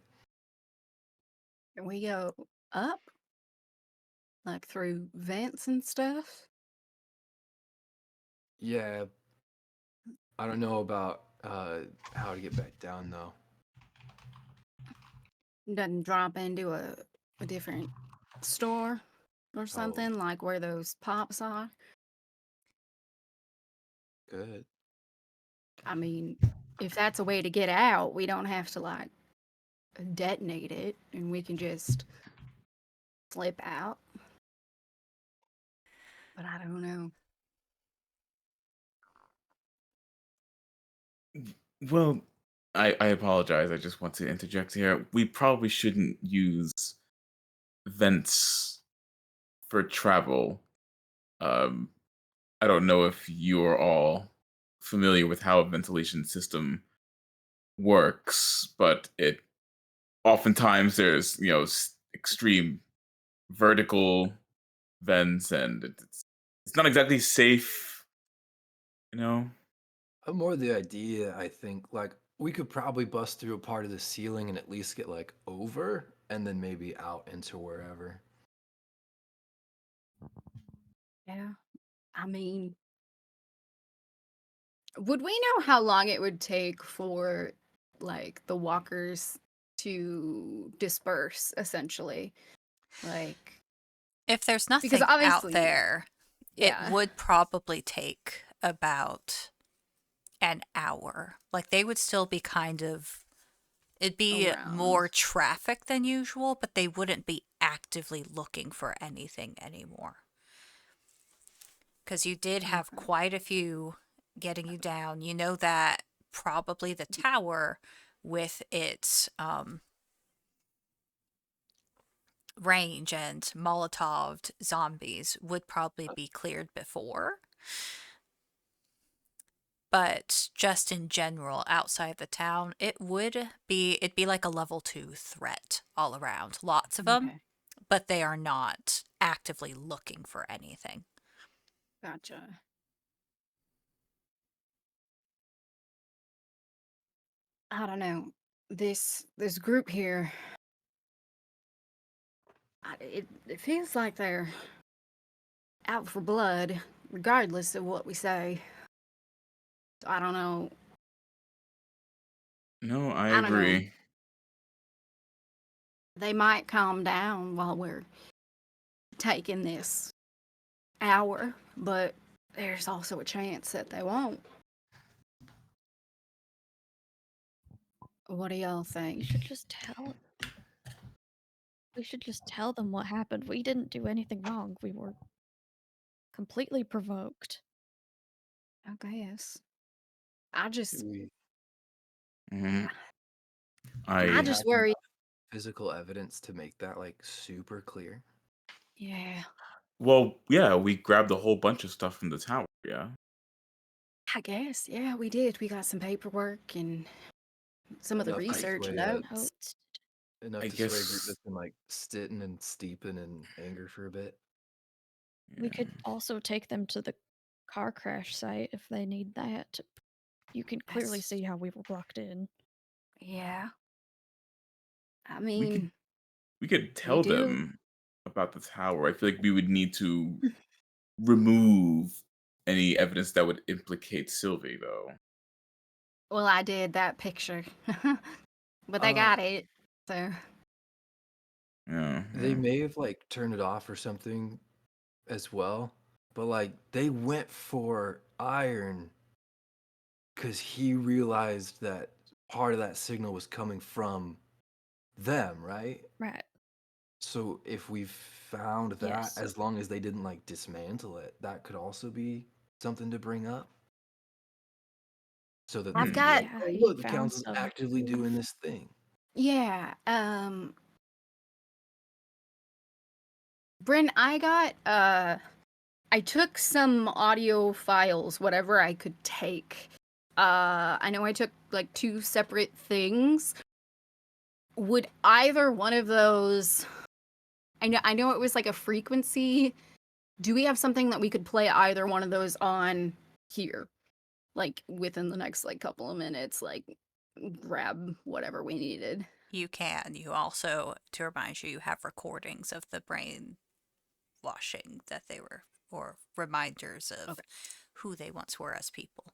Can we go up? Like through vents and stuff? Yeah. I don't know about how to get back down though. Doesn't drop into a different store or something, like where those pops are? Good. I mean, if that's a way to get out, we don't have to like detonate it and we can just slip out. But I don't know. Well, I apologize. I just want to interject here. We probably shouldn't use vents for travel. Um, I don't know if you are all familiar with how a ventilation system works, but it oftentimes there's extreme vertical vents, and it's not exactly safe. You know. More the idea, I think, like we could probably bust through a part of the ceiling and at least get like over and then maybe out into wherever. Yeah. I mean, would we know how long it would take for like the walkers to disperse essentially? Like, If there's because nothing out obviously, there, yeah. it would probably take about an hour. Like they would still be it'd be more Around. traffic than usual, but they wouldn't be actively looking for anything anymore. Because you did have Okay. quite a few getting you down. You know that probably the tower with its range and Molotoved zombies would probably be cleared before. But just in general, outside the town, it'd be like a level 2 threat all around. Lots of them, Okay. but they are not actively looking for anything. Gotcha. I don't know. This group here, it feels like they're out for blood, regardless of what we say. I don't know. No, I I don't know. agree. They might calm down while we're taking this hour, but there's also a chance that they won't. What do y'all We think? should just tell. We should just tell them what happened. We didn't do anything wrong. We were completely provoked. I guess. I just, Mhm. Do I we I just have worry. enough physical evidence to make that like super clear? Yeah, well, yeah, we grabbed a whole bunch of stuff from the tower. Yeah. I guess. Yeah, we did. We got some paperwork and some of the Enough to research sway notes. Notes. I a group guess. that's been like sitting and steeping in anger for a bit. We Yeah. could also take them to the car crash site if they need that. You can clearly That's, see how we were blocked in. yeah. I We could mean, we could we tell do. them about the tower. I feel like we would need to remove any evidence that would implicate Sylvie, though. Well, I did that picture, but they Uh, got it. So, Yeah. they may have like turned it off or something as well, but like they went for iron because he realized that part of that signal was coming from them, right? Right. So if we found that, Yes. as long as they didn't like dismantle it, that could also be something to bring up. So that they I've Hmm. could be got, like, Yeah, oh he look, the found council's some actively doing proof. this thing. yeah. Bryn, I took some audio files, whatever I could take, I know I took like 2 separate things. Would either one of those I know it was like a frequency. Do we have something that we could play either one of those on here? Like within the next like couple of minutes, like grab whatever we needed. You can. You also, to remind you, you have recordings of the brain washing that they were, or reminders of Okay. who they once were as people.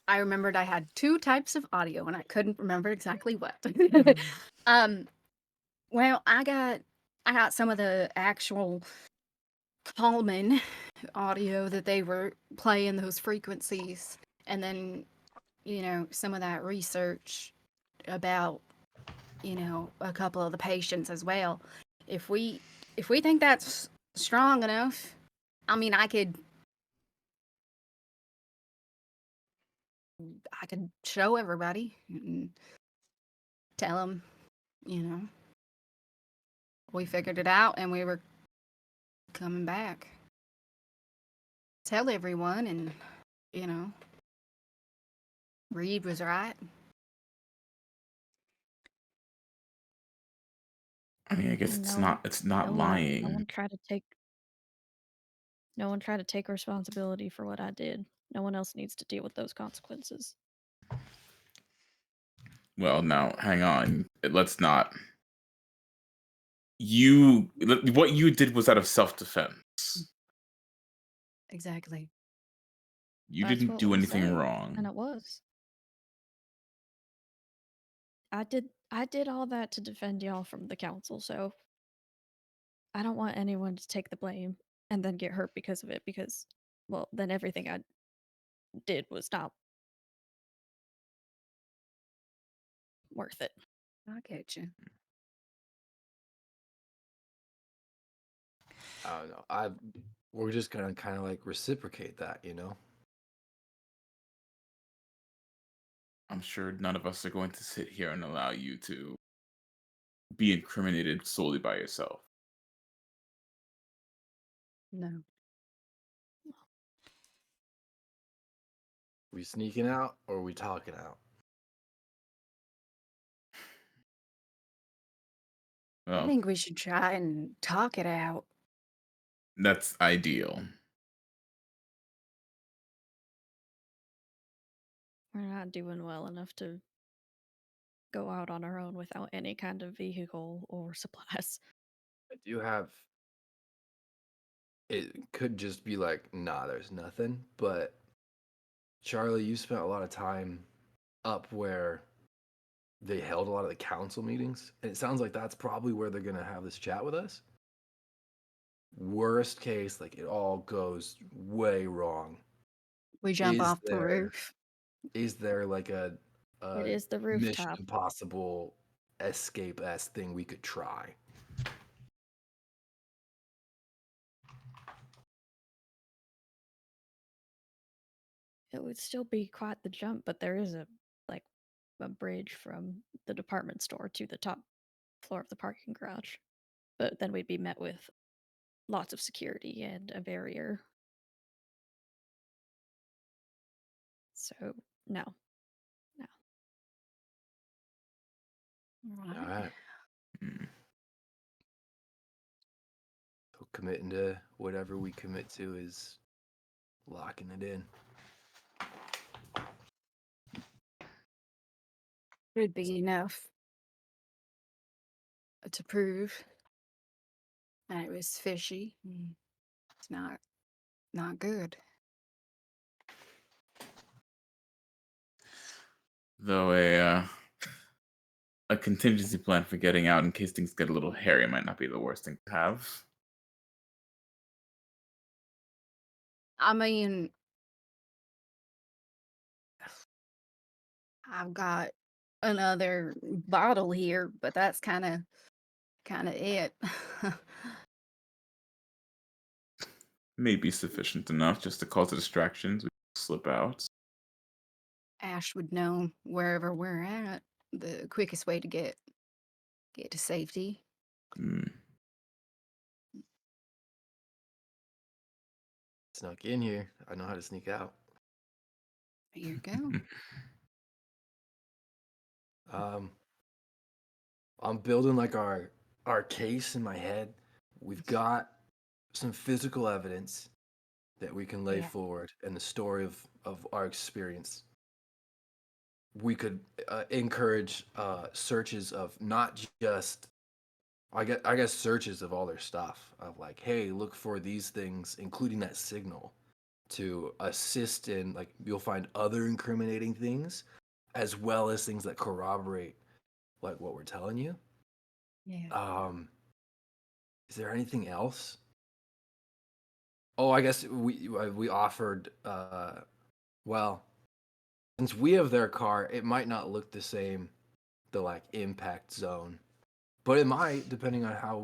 I remembered I had 2 types of audio and I couldn't remember exactly what. Well, I got some of the actual Coleman audio that they were playing those frequencies, and then some of that research about a couple of the patients as well. If we think that's strong enough, I mean, I could show everybody and tell them, we figured it out and we were coming back. Tell everyone, and Reed was right. I mean, I guess it's not No lying. one tried to take responsibility for what I did. No one else needs to deal with those consequences. Well, now hang on. Let's not. What you did was out of self-defense. Exactly. You That's didn't what do we anything said, wrong. and it was. I did all that to defend y'all from the council, so I don't want anyone to take the blame and then get hurt because of it, because, well, then everything I did was not worth it. I get you. I don't know. We're just gonna kind of like reciprocate that, you know? I'm sure none of us are going to sit here and allow you to be incriminated solely by yourself. No. We sneaking out or we talking out? I Well, think we should try and talk it out. that's ideal. We're not doing well enough to go out on our own without any kind of vehicle or supplies. I do have. It could just be like, nah, there's nothing. But Charlie, you spent a lot of time up where they held a lot of the council meetings, and it sounds like that's probably where they're gonna have this chat with us. Worst case, like it all goes way wrong. We jump Is off the there roof. is there like a It is the Mission rooftop. Impossible escape-esque thing we could try? It would still be quite the jump, but there is a bridge from the department store to the top floor of the parking garage. But then we'd be met with lots of security and a barrier. So no. All right. Mm. So committing to whatever we commit to is locking it in. Would be enough to prove that it was fishy. It's not good. Though a contingency plan for getting out in case things get a little hairy might not be the worst thing to have. I mean, I've got another bottle here, but that's kind of it. May be sufficient enough just to cause the distractions. We slip out. Ash would know wherever we're at, the quickest way to get to safety. Mm. Snuck in here. I know how to sneak out. There you go. I'm building like our case in my head. We've got some physical evidence that we can lay Yeah. forward and the story of our experience. We could encourage searches of not just I guess searches of all their stuff of like, hey, look for these things, including that signal, to assist in like you'll find other incriminating things as well as things that corroborate like what we're telling you. Yeah. Is there anything else? Oh, I guess we offered well, since we have their car, it might not look the same, the like impact zone. But it might, depending on how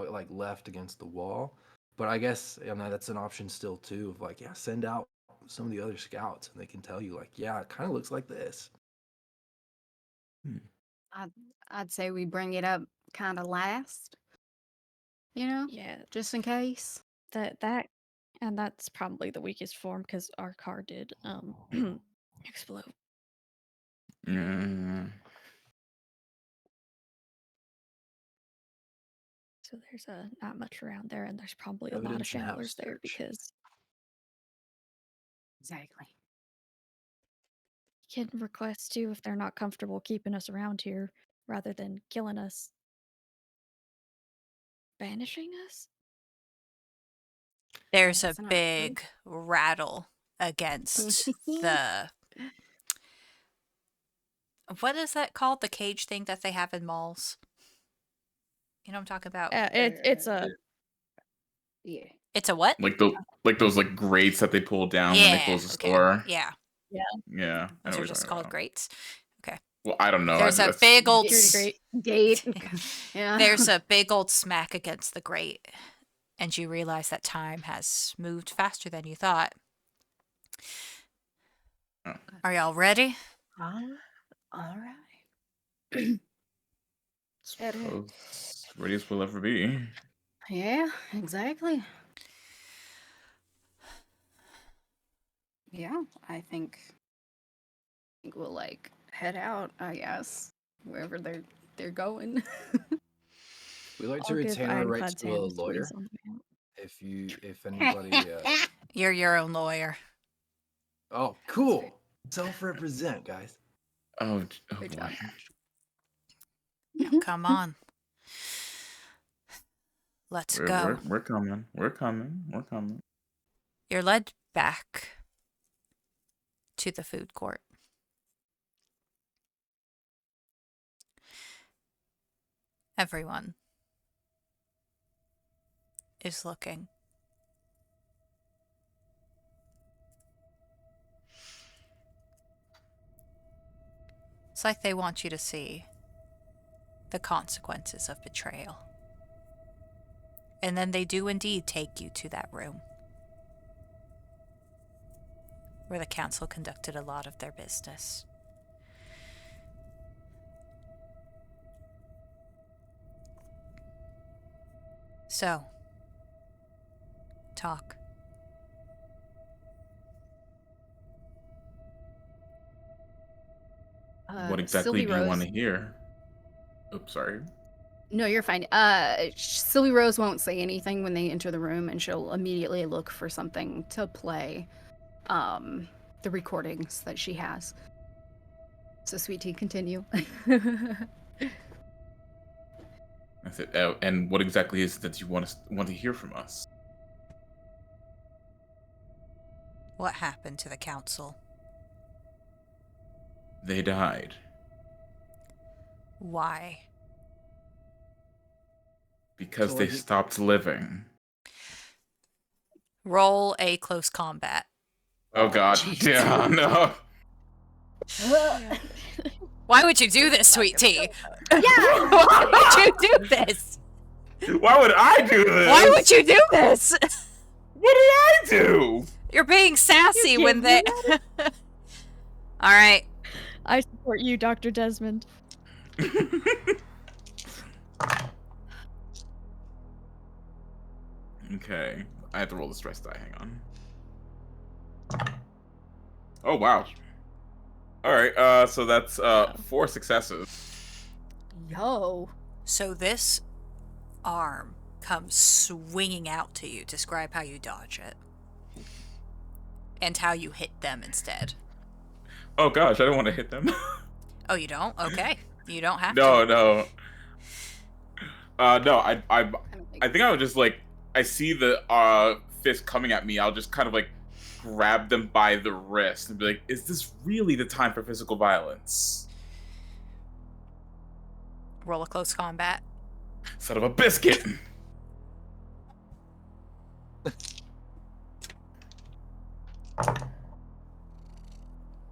it like left against the wall. But I guess that's an option still too. Of like, yeah, send out some of the other scouts, and they can tell you like, yeah, it kind of looks like this. I'd say we bring it up kind of last. You know, Yeah, just in case. and that's probably the weakest form because our car did explode. Mm. So there's not much around there, and there's probably a lot of Evidence and shamblers house there search. because Exactly. you can request too if they're not comfortable keeping us around here rather than killing us, banishing us. There's a That's an option. big rattle against the. What is that called? The cage thing that they have in malls? You know what I'm talking about? It's a Yeah. It's a what? Like those like grates that they pull down when they close the okay. store. Yeah. Yeah, I know Those are what you're just talking called about. grates. Okay. Well, I don't know. There's a That's- big old security grate. Gate. Yeah. There's a big old smack against the grate, and you realize that time has moved faster than you thought. Oh. Are y'all ready? All right. As ready as we'll ever be. Yeah, exactly. Yeah, I think we'll like head out, I guess, wherever they're going. We like to I'll give retain our Aiden rights Chan to a a squeeze lawyer. on the way out. If anybody, You're your own lawyer. oh, cool, self-represent, guys. Oh Good boy. job. Come on. Let's go. We're coming. We're coming. We're coming. You're led back to the food court. Everyone is looking. It's like they want you to see the consequences of betrayal. And then they do indeed take you to that room where the council conducted a lot of their business. So, talk. What exactly Sylvie do you Rose. want to hear? Oops, sorry. No, you're fine. Sylvie Rose won't say anything when they enter the room, and she'll immediately look for something to play. The recordings that she has. So, Sweet Tea, continue. That's it. And what exactly is it that you want to hear from us? What happened to the council? They died Why? because So, they like, stopped living. Roll a close combat. Oh God! Yeah, no. Why would you do this, Sweet Tea? Why would you do this? Why would I do this? Why would you do this? What did I do? You're being sassy when they. All right. I support you, Dr. Desmond. Okay, I have to roll the stress die. Hang on. Oh wow. All right. So that's 4 successes. Yo. So this arm comes swinging out to you. Describe how you dodge it. And how you hit them instead. Oh gosh, I don't want to hit them. Oh, you don't? Okay. You don't have No, to. no. No. I think I would just like. I see the fist coming at me. I'll just kind of like grab them by the wrist and be like, "Is this really the time for physical violence?" Roll a close combat. Son of a biscuit.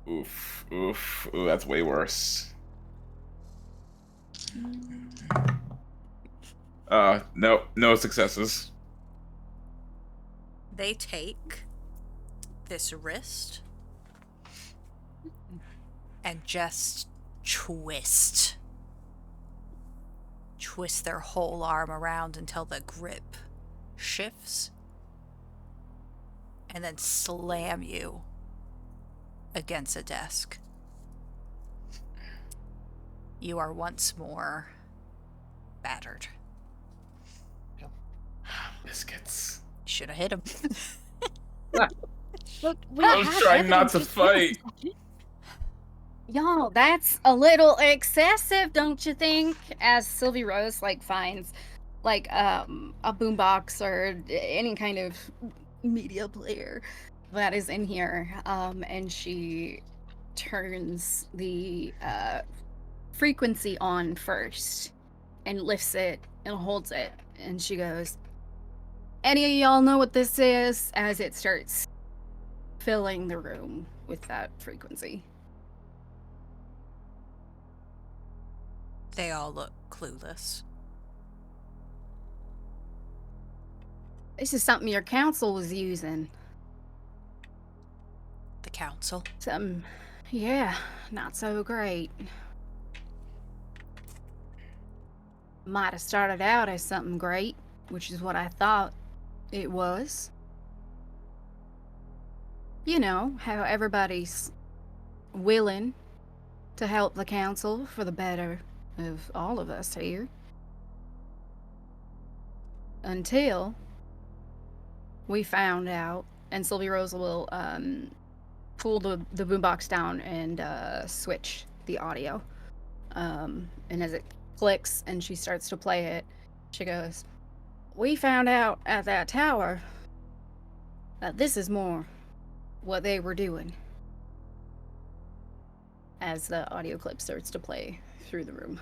Oof, oof, ooh, that's way worse. No successes. They take this wrist and just twist their whole arm around until the grip shifts and then slam you against a desk. You are once more battered. Biscuits. Should have hit him. Look, we I was have trying not evidence to to prove fight. it. Y'all, that's a little excessive, don't you think? As Sylvie Rose like finds like a boombox or any kind of media player that is in here, and she turns the frequency on first and lifts it and holds it, and she goes, "Any of y'all know what this is?" As it starts filling the room with that frequency. They all look clueless. This is something your council was using. The council. Something, yeah, not so great. Might have started out as something great, which is what I thought it was. You know, how everybody's willing to help the council for the better of all of us here. Until we found out, and Sylvie Rose will pull the boombox down and switch the audio. And as it clicks and she starts to play it, she goes, "We found out at that tower that this is more what they were doing." As the audio clip starts to play through the room.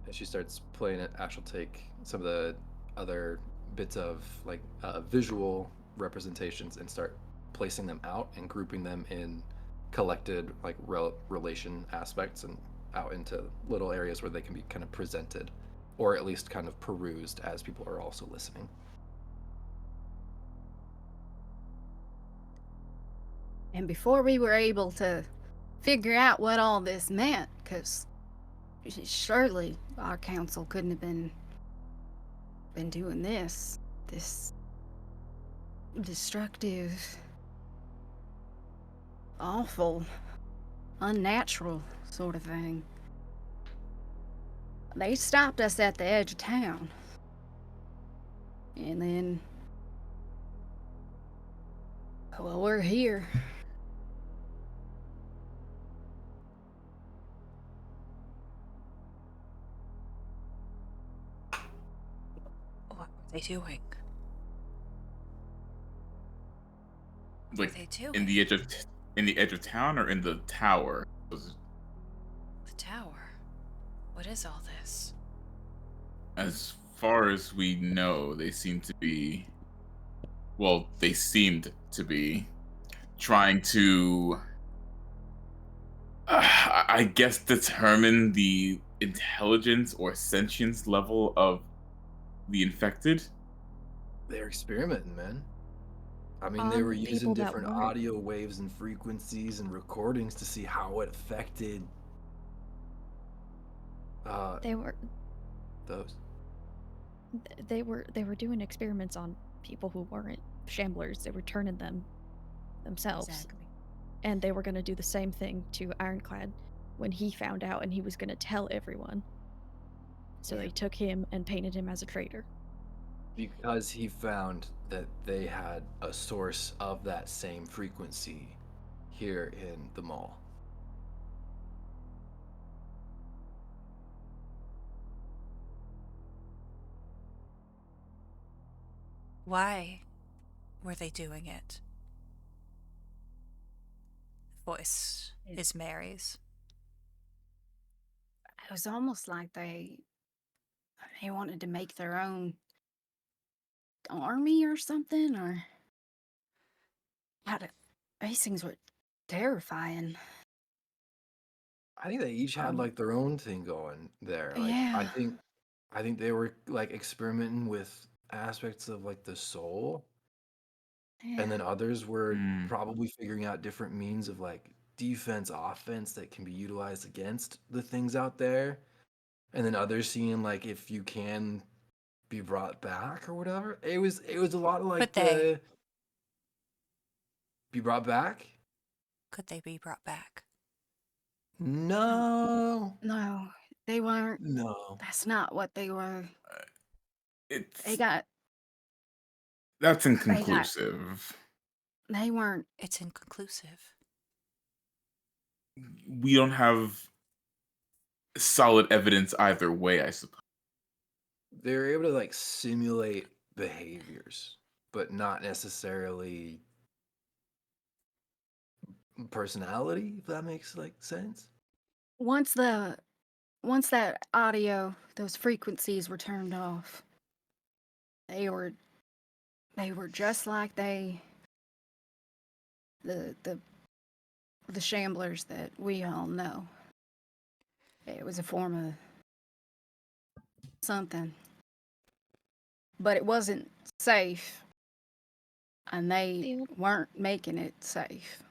As she starts playing it, Ash will take some of the other bits of like visual representations and start placing them out and grouping them in collected like relation aspects and out into little areas where they can be kind of presented or at least kind of perused as people are also listening. And before we were able to figure out what all this meant, because surely our council couldn't have been doing this destructive, awful, unnatural sort of thing. They stopped us at the edge of town. And then, well, we're here. What were they doing? What Like were they doing? in the edge of town or in the tower? The tower. What is all this? As far as we know, they seem to be. Well, they seemed to be trying to, I guess, determine the intelligence or sentience level of the infected. They're experimenting, man. I mean, they were using people that different weren't- audio waves and frequencies and recordings to see how it affected They were those. they were doing experiments on people who weren't shamblers. They were turning them themselves. Exactly. and they were going to do the same thing to Ironclad when he found out, and he was going to tell everyone. So they took him and painted him as a traitor. Because he found that they had a source of that same frequency here in the mall. Why were they doing it? The voice is Mary's. It was almost like they wanted to make their own army or something, or these things were terrifying. I think they each had like their own thing going there. Like Yeah. I think they were like experimenting with aspects of like the soul, Yeah. and then others were Mm. probably figuring out different means of like defense, offense that can be utilized against the things out there, and then others seeing like if you can be brought back or whatever. It was a lot of like Could they? the be brought back. Could they be brought back? No, No, they weren't. no. That's not what they were. It's They got. that's inconclusive. They weren't. It's inconclusive. We don't have solid evidence either way, I suppose. They're able to like simulate behaviors, but not necessarily personality, if that makes like sense. Once that audio, those frequencies were turned off, they were just like the shamblers that we all know. It was a form of something, but it wasn't safe, and they weren't making it safe.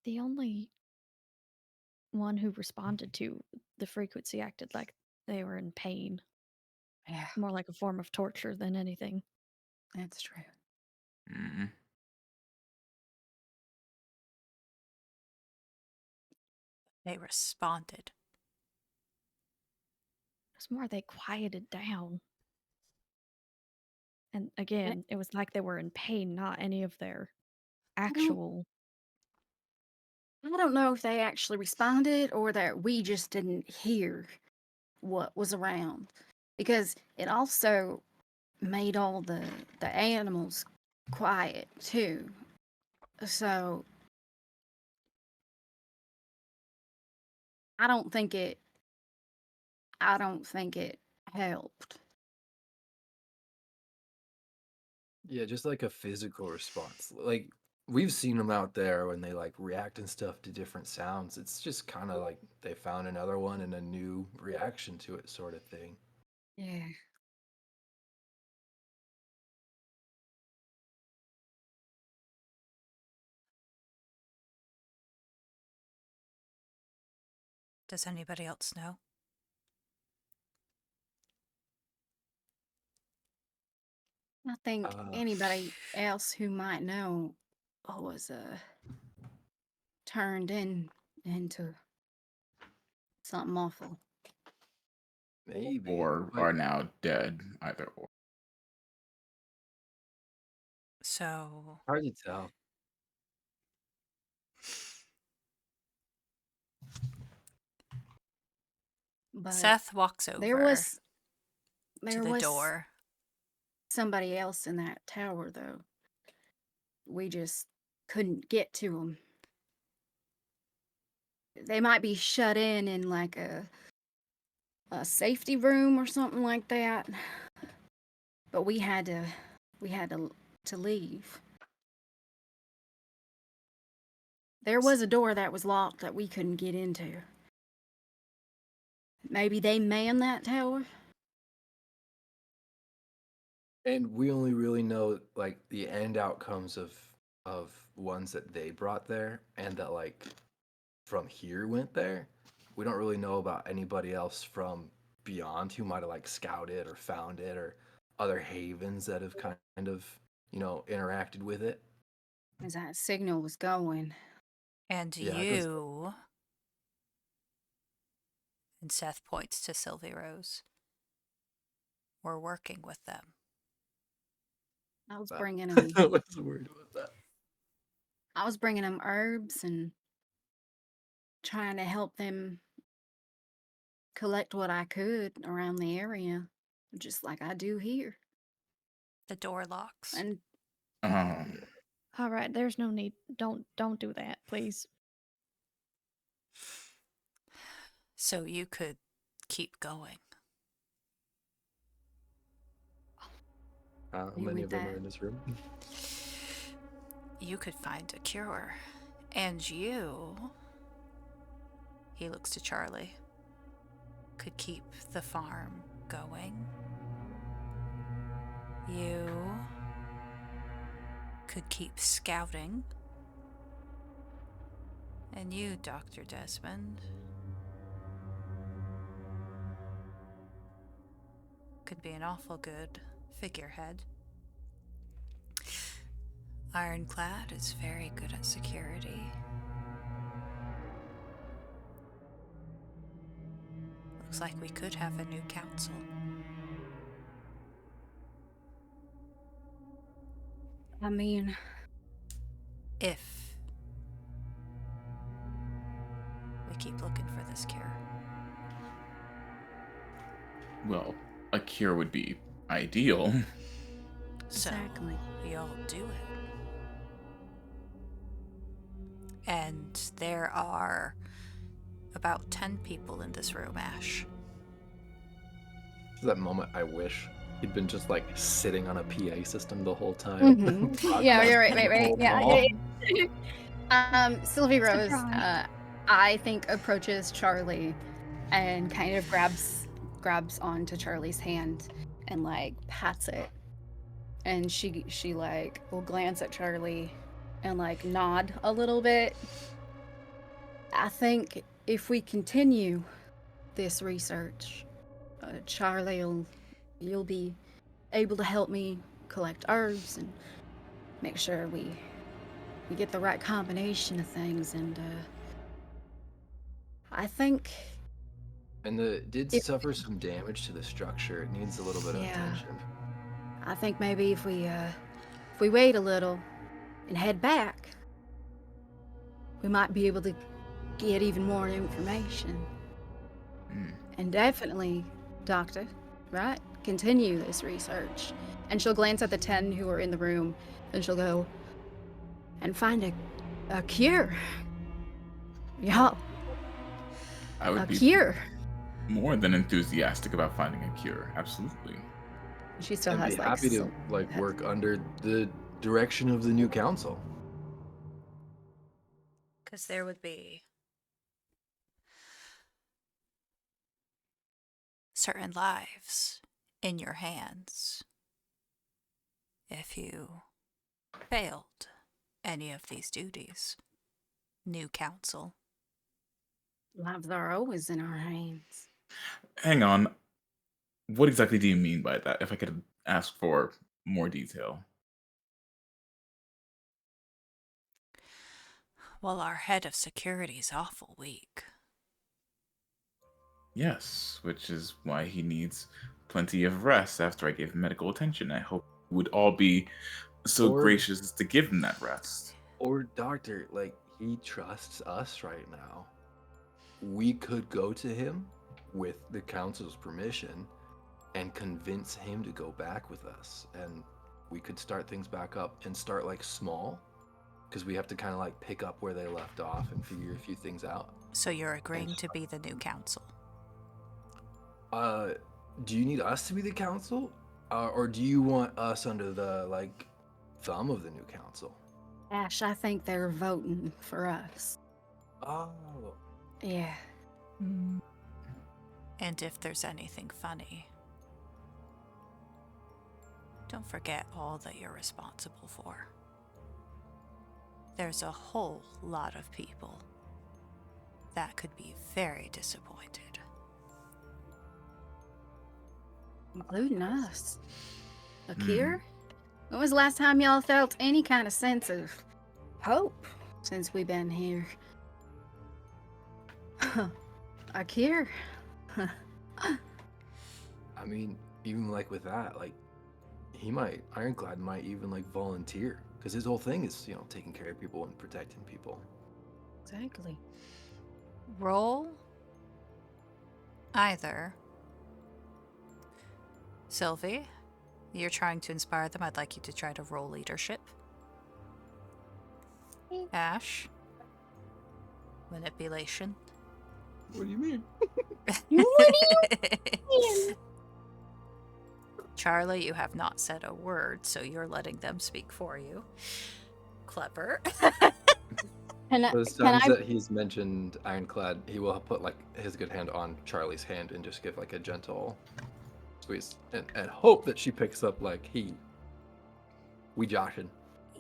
The only one who responded to the frequency acted like they were in pain. Yeah, More like a form of torture than anything. that's true. Mm. They responded. It's more they quieted down. And again, it was like they were in pain, not any of their actual. I don't know if they actually responded or that we just didn't hear what was around, because it also made all the animals quiet too. So I don't think it helped. Yeah, just like a physical response. Like we've seen them out there when they like react and stuff to different sounds. It's just kind of like they found another one and a new reaction to it, sort of thing. Yeah. Does anybody else know? I think anybody else who might know was turned into something awful. Maybe. Or Like, are now dead, either or. So hard to tell. But Seth walks over there was to the door. somebody else in that tower, though. We just couldn't get to them. They might be shut in like a safety room or something like that. But we had to leave. There was a door that was locked that we couldn't get into. Maybe they manned that tower? And we only really know like the end outcomes of ones that they brought there and that like from here went there. We don't really know about anybody else from beyond who might have like scouted or found it or other havens that have kind of, you know, interacted with it. as that signal was going. And Yeah, 'cause- you. And Seth points to Sylvie Rose. We're working with them. I was That- bringing them. I was worried about that. I was bringing them herbs and trying to help them collect what I could around the area, just like I do here. The door locks. And All right, there's no need. Don't do that, please. So you could keep going. How You many with of them are that? in this room? You could find a cure. And you, he looks to Charlie, could keep the farm going. You could keep scouting. And you, Dr. Desmond, could be an awful good figurehead. Ironclad is very good at security. Looks like we could have a new council. I mean, If we keep looking for this cure. Well, a cure would be ideal. Exactly. So you'll do it. And there are about 10 people in this room, Ash. That moment I wish he'd been just like sitting on a PA system the whole time. Mhm. Yeah, you're right. Broadcasting Yeah, all yeah. Sylvie Rose, Surprise. I think approaches Charlie and kind of grabs onto Charlie's hand and like pats it, and she like will glance at Charlie and like nod a little bit. I think if we continue this research, Charlie, you'll be able to help me collect herbs and make sure we get the right combination of things. And I think, And it did If- suffer some damage to the structure. It needs a little bit of Yeah. attention. I think maybe if we wait a little and head back, we might be able to get even more information. Hmm. And definitely, Doctor, right? Continue this research. And she'll glance at the 10 who are in the room, and she'll go and find a cure. Yeah, I would a be cure. more than enthusiastic about finding a cure. Absolutely. She still And has be like happy to some- like work under the direction of the new council. Because there would be certain lives in your hands if you failed any of these duties. New council. lives are always in our hands. Hang on. What exactly do you mean by that? If I could ask for more detail. Well, our head of security's awful weak. Yes, which is why he needs plenty of rest after I gave him medical attention. I hope you would all be so Or- gracious as to give him that rest. Or doctor, like he trusts us right now. We could go to him with the council's permission and convince him to go back with us, and we could start things back up and start like small, because we have to kind of like pick up where they left off and figure a few things out. So you're agreeing to be the new council. Do you need us to be the council, or do you want us under the like thumb of the new council? Ash, I think they're voting for us. Oh, Yeah. And if there's anything funny, don't forget all that you're responsible for. There's a whole lot of people that could be very disappointed. Including us. A Hmm. cure? When was the last time y'all felt any kind of sense of hope since we've been here. Akir. I mean, even like with that, like Ironclad might even like volunteer because his whole thing is, taking care of people and protecting people. Exactly. Roll either. Sylvie, you're trying to inspire them. I'd like you to try to roll leadership. Ash, manipulation. What do you mean? Charlie, you have not said a word, so you're letting them speak for you. Clever. Those times that he's mentioned Ironclad, he will put like his good hand on Charlie's hand and just give like a gentle squeeze and hope that she picks up like we joshing.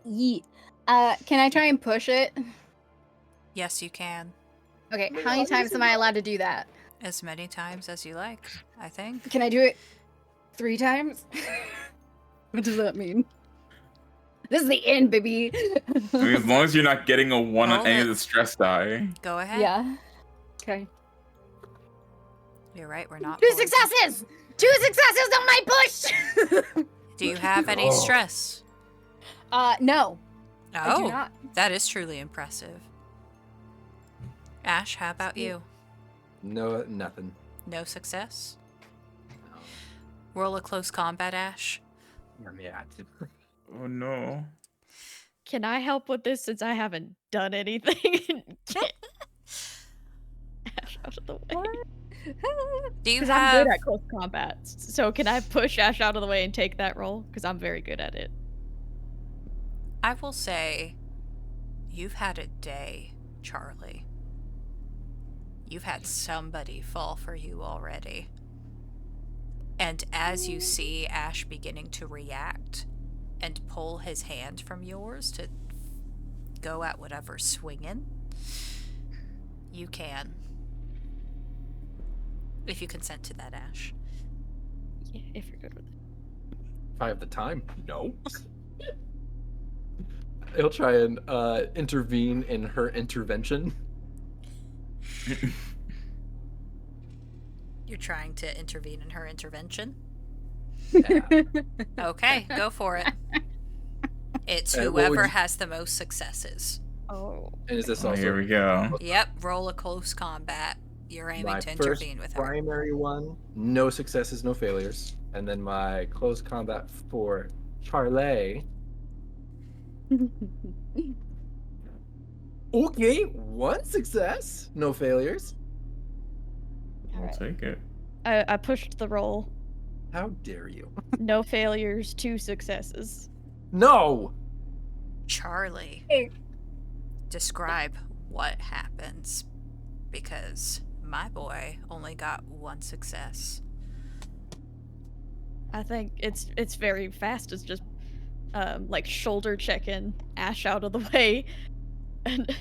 Can I try and push it? Yes, you can. Okay, how many times am I allowed to do that? As many times as you like, I think. Can I do it 3 times? What does that mean? This is the end, baby. I mean, as long as you're not getting a 1 Roll on any it. of the stress die. Go ahead. Yeah. Okay. You're right, we're not. 2 poisoned. successes! 2 successes on my push! Do you have any Oh. stress? No. I do Oh, not. that is truly impressive. Ash, how about you? No, nothing. No success? Roll a close combat, Ash. Yeah. Oh no. Can I help with this since I haven't done anything? Ash out of the way. Do you Because have... I'm good at close combat. So can I push Ash out of the way and take that role? Because I'm very good at it. I will say, you've had a day, Charlie. You've had somebody fall for you already. And as you see Ash beginning to react and pull his hand from yours to go at whatever's swinging, you can. If you consent to that, Ash. Yeah, if you're good with it. If I have the time, no. He'll try and intervene in her intervention. You're trying to intervene in her intervention? Yeah. Okay, go for it. It's And what would whoever you- has the most successes. Oh. And is this Oh, also here we go. Yep, roll a close combat. You're aiming my to first intervene with her. primary one? No successes, no failures. And then my close combat for Charlie. Okay, 1 success, no failures. I'll Alright. take it. I pushed the roll. How dare you? No failures, 2 successes. No! Charlie, Hey. describe what happens, because my boy only got 1 success. I think it's very fast. It's just like shoulder checking Ash out of the way and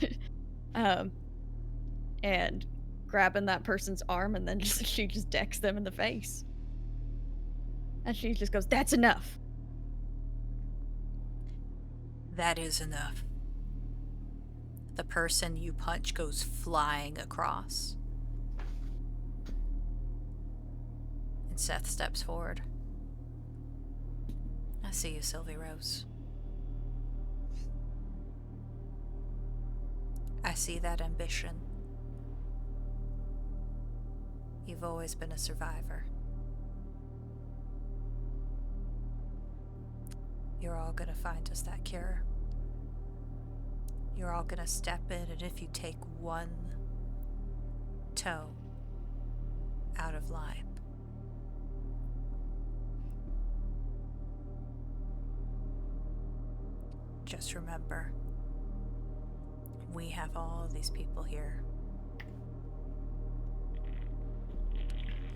grabbing that person's arm, and then she just decks them in the face. And she just goes, "That's enough." That is enough. The person you punch goes flying across. And Seth steps forward. I see you, Sylvie Rose. I see that ambition. You've always been a survivor. You're all gonna find us that cure. You're all gonna step in, and if you take 1 toe out of line, just remember, we have all these people here.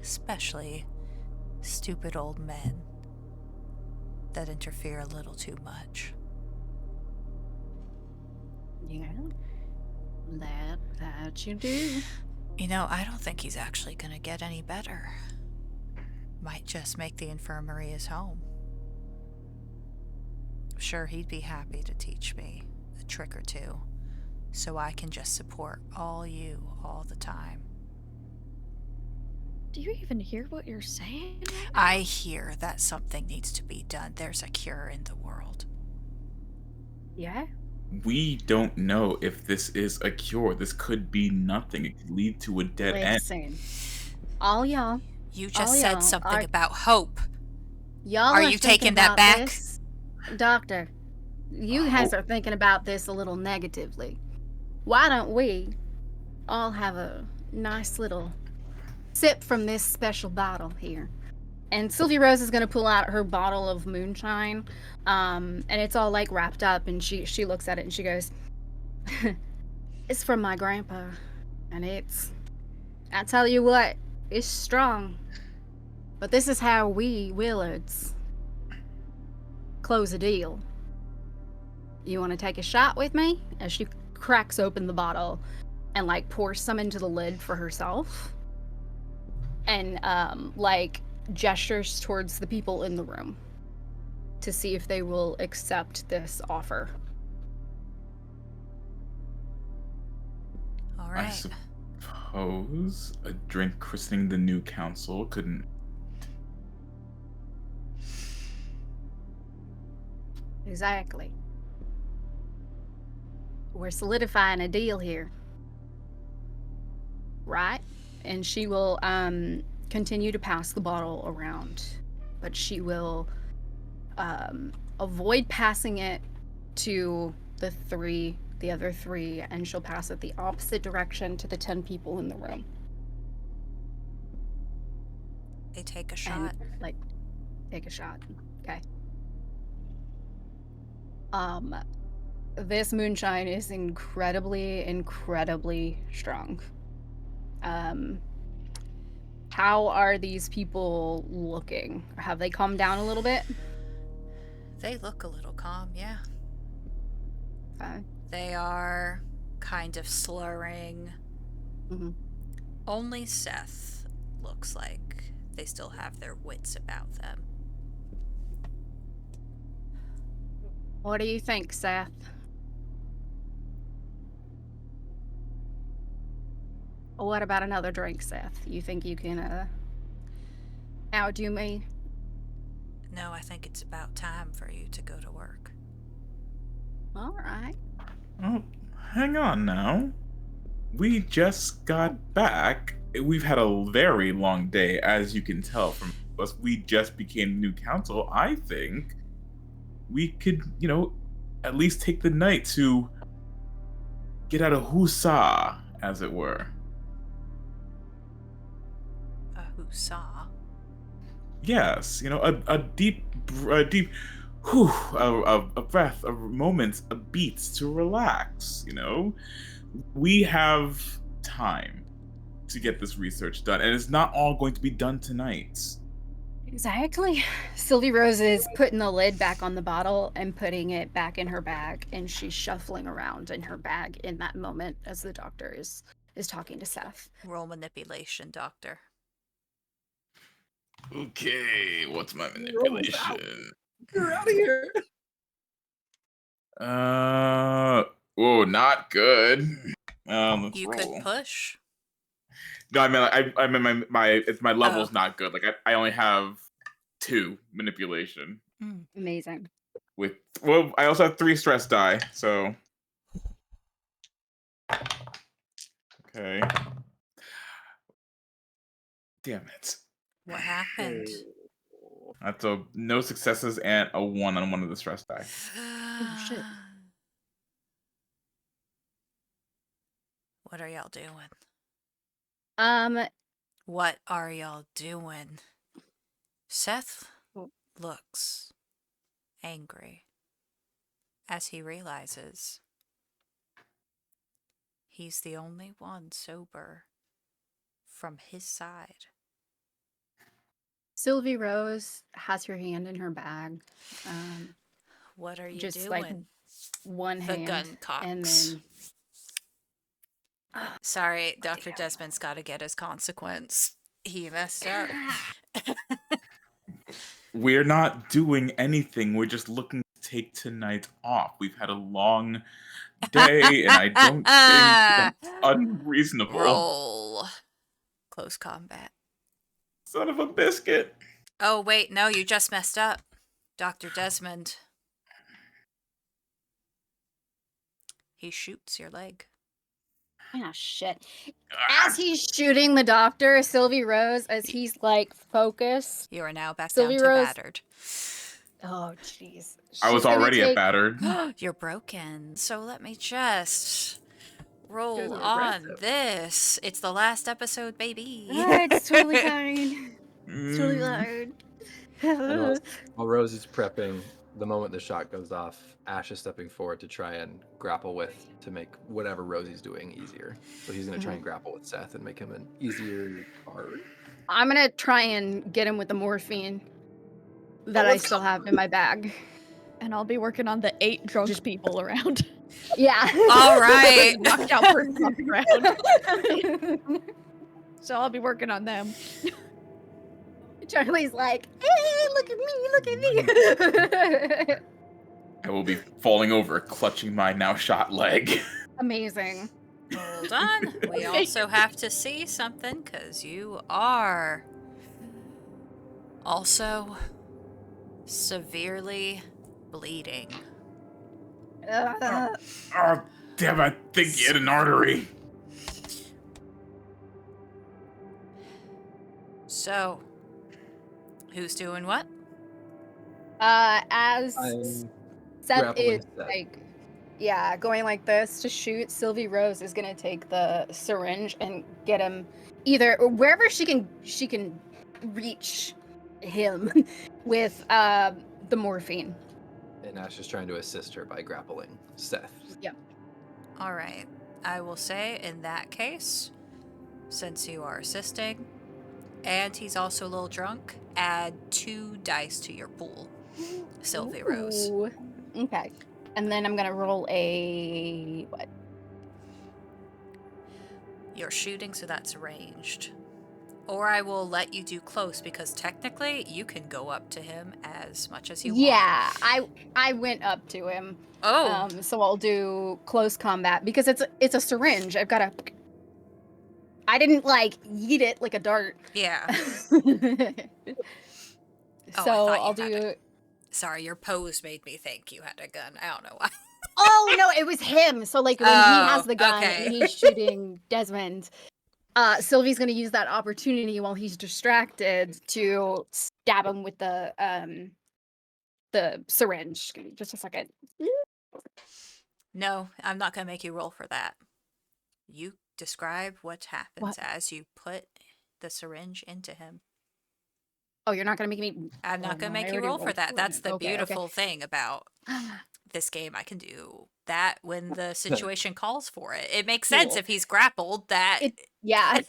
Especially stupid old men that interfere a little too much. Yeah. That you do. You know, I don't think he's actually gonna get any better. Might just make the infirmary his home. Sure, he'd be happy to teach me a trick or two, so I can just support all you all the time. Do you even hear what you're saying? I hear that something needs to be done. There's a cure in the world. Yeah? We don't know if this is a cure. This could be nothing. It could lead to a dead end. Listen. All y'all. You all just said y'all something are- about hope. Y'all Are are you thinking taking that about back? this- Doctor, you guys are thinking about this a little negatively. Why don't we all have a nice little sip from this special bottle here? And Sylvie Rose is gonna pull out her bottle of moonshine, and it's all like wrapped up. And she looks at it and she goes, "It's from my grandpa, and I tell you what, it's strong. But this is how we Willards close a deal. You want to take a shot with me?" As she cracks open the bottle and like pours some into the lid for herself, and like gestures towards the people in the room to see if they will accept this offer. All I right. suppose a drink christening the new council couldn't. Exactly. We're solidifying a deal here. Right? And she will continue to pass the bottle around, but she will avoid passing it to the other three, and she'll pass it the opposite direction to the 10 people in the room. They take a shot. And, like, take a shot. Okay. This moonshine is incredibly, incredibly strong. How are these people looking? Have they calmed down a little bit? They look a little calm, yeah. Okay. They are kind of slurring. Mhm. Only Seth looks like they still have their wits about them. What do you think, Seth? What about another drink, Seth? You think you can outdo me? No, I think it's about time for you to go to work. All right. Oh, hang on now. We just got back. We've had a very long day, as you can tell from us. We just became new council. I think we could, at least take the night to get out of Husa, as it were. Who saw? Yes, a deep, a breath, a moment, a beat to relax. We have time to get this research done, and it's not all going to be done tonight. Exactly. Sylvie Rose is putting the lid back on the bottle and putting it back in her bag, and she's shuffling around in her bag in that moment as the doctor is talking to Seth. Roll manipulation, doctor. Okay, what's my manipulation? Get out of here. Whoa, not good. Let's You roll. could push. No, I mean my level's not good. Like I only have 2 manipulation. Amazing. I also have 3 stress die, so okay. Damn it. What happened? That's no successes and a 1 on one of the stress die. Oh, shit. What are y'all doing? What are y'all doing? Seth looks angry as he realizes he's the only one sober from his side. Sylvie Rose has her hand in her bag. What are you just doing? like one The hand, gun cocks. and then Sorry, Dr. Desmond's got to get his consequence. He messed up. We're not doing anything. We're just looking to take tonight off. We've had a long day, and I don't think that's unreasonable. Roll. Close combat. Son of a biscuit. Oh, wait, no, you just messed up. Dr. Desmond. He shoots your leg. Ah, shit. As he's shooting the doctor, Sylvie Rose, as he's like focused. You are now back Sylvie down to Rose- battered. Oh, jeez. I was already at battered. You're broken. So let me just roll guys are on aggressive. this. It's the last episode, baby. It's totally fine. It's totally Mm. fine. While Rose is prepping, the moment the shot goes off, Ash is stepping forward to try and grapple with to make whatever Rosie's doing easier. So he's going to try and grapple with Seth and make him an easier card. I'm gonna try and get him with the morphine that I let's still have in my bag. And I'll be working on the 8 drunk people around. Yeah. All right. Knocked out person on the ground. So I'll be working on them. Charlie's like, hey, look at me, look at me. I will be falling over, clutching my now shot leg. Amazing. Hold on. We also have to see something because you are also severely bleeding. Oh, damn, I think you hit an artery. So, who's doing what? As I'm Seth grappling is Seth. like, yeah, going like this to shoot, Sylvie Rose is gonna take the syringe and get him either wherever she can reach him with the morphine. And Ash is trying to assist her by grappling Seth. All right. I will say in that case, since you are assisting, and he's also a little drunk, add 2 dice to your pool, Sylvie Rose. Ooh. Okay. And then I'm gonna roll a what? You're shooting, so that's ranged. Or I will let you do close because technically you can go up to him as much as you want. Yeah, I went up to him. Oh, So I'll do close combat because it's a syringe. I've got to. I didn't like yeet it like a dart. yeah. So thought you I'll had do. Sorry, your pose made me think you had a gun. I don't know why. Oh no, it was him. So like when he has the gun okay. and he's shooting Desmond, Sylvie's gonna use that opportunity while he's distracted to stab him with the syringe. Give me just a second. No, I'm not going to make you roll for that. You describe what happens as you put the syringe into him. Oh, you're not gonna make me. I'm not Oh, going no, to I make you already roll for rolled that. for That's it. the Okay, beautiful thing about this game. I can do that when the situation calls for it. It makes sense Cool. if he's grappled that. Yeah.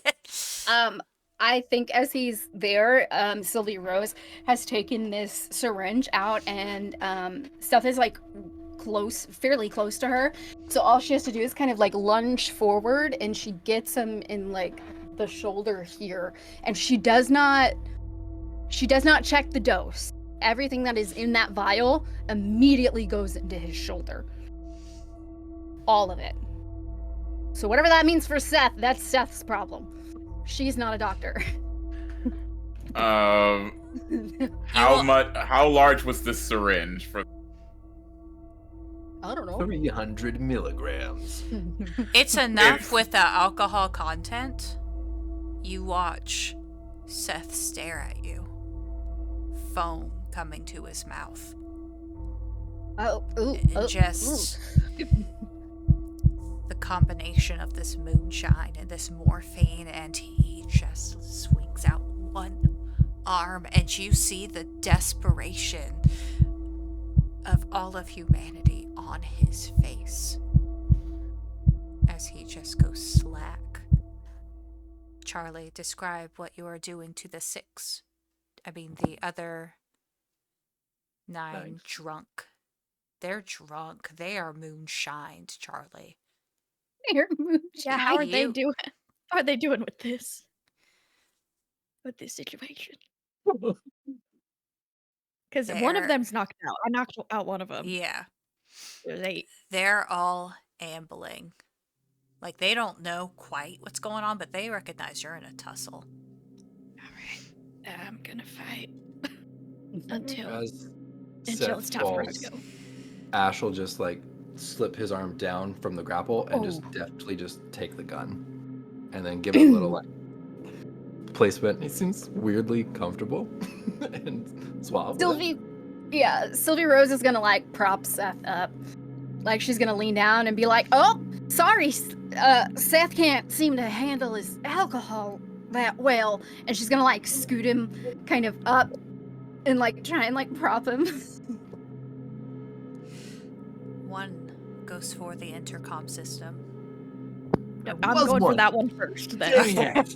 I think as he's there, Sylvie Rose has taken this syringe out, and Steph is like fairly close to her. So all she has to do is kind of like lunge forward, and she gets him in like the shoulder here, and she does not check the dose. Everything that is in that vial immediately goes into his shoulder. All of it. So whatever that means for Seth, that's Seth's problem. She's not a doctor. How large was this syringe for? I don't know. 300 milligrams. It's enough If- with the alcohol content. You watch Seth stare at you. Foam coming to his mouth. And just the combination of this moonshine and this morphine, and he just swings out one arm, and you see the desperation of all of humanity on his face as he just goes slack. Charlie, describe what you are doing to the the other 9 drunk. They're drunk. They are moonshined, Charlie. They're moonshine. Yeah, how are they you- doing? How are they doing with this? With this situation? Because one of They're- them's knocked out. I knocked out one of them. Yeah. There's 8. They're all ambling. Like, they don't know quite what's going on, but they recognize you're in a tussle. Alright. I'm gonna fight. until As it's Seth time for us falls, to go. Ash will just like slip his arm down from the grapple and just Oh. deftly just take the gun, and then give it a little like placement. He seems weirdly comfortable and suave. with it. Sylvie Rose is gonna like prop Seth up. Like she's gonna lean down and be like, "Oh, sorry, Seth can't seem to handle his alcohol that well," and she's gonna like scoot him kind of up and like try and like prop him. One goes for the intercom system. No, I'm was going for one. that one first. Then. Dang it.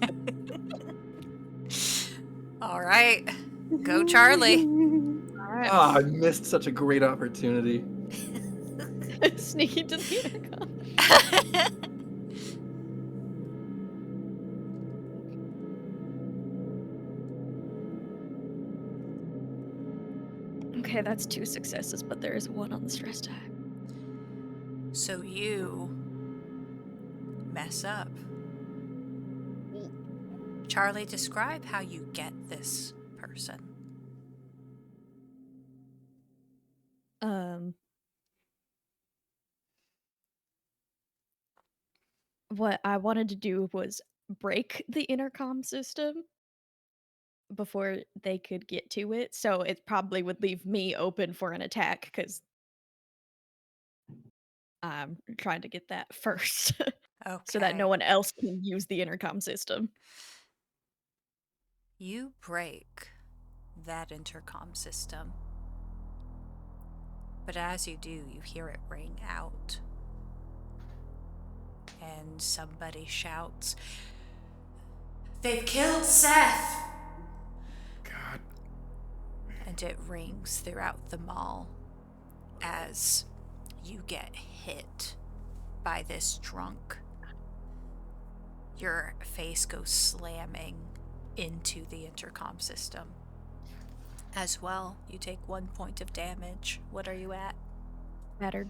All right. Go, Charlie. Alright. Oh, I missed such a great opportunity. Sneak into the intercom. Okay, that's 2 successes, but there is 1 on the stress die. So you mess up. Charlie, describe how you get this person. What I wanted to do was break the intercom system before they could get to it, so it probably would leave me open for an attack because I'm trying to get that first Okay. so that no one else can use the intercom system. You break that intercom system. But as you do, you hear it ring out. And somebody shouts, "They've killed Seth!" God. And it rings throughout the mall as you get hit by this drunk. Your face goes slamming into the intercom system. As well, you take 1 point of damage. What are you at? Battered.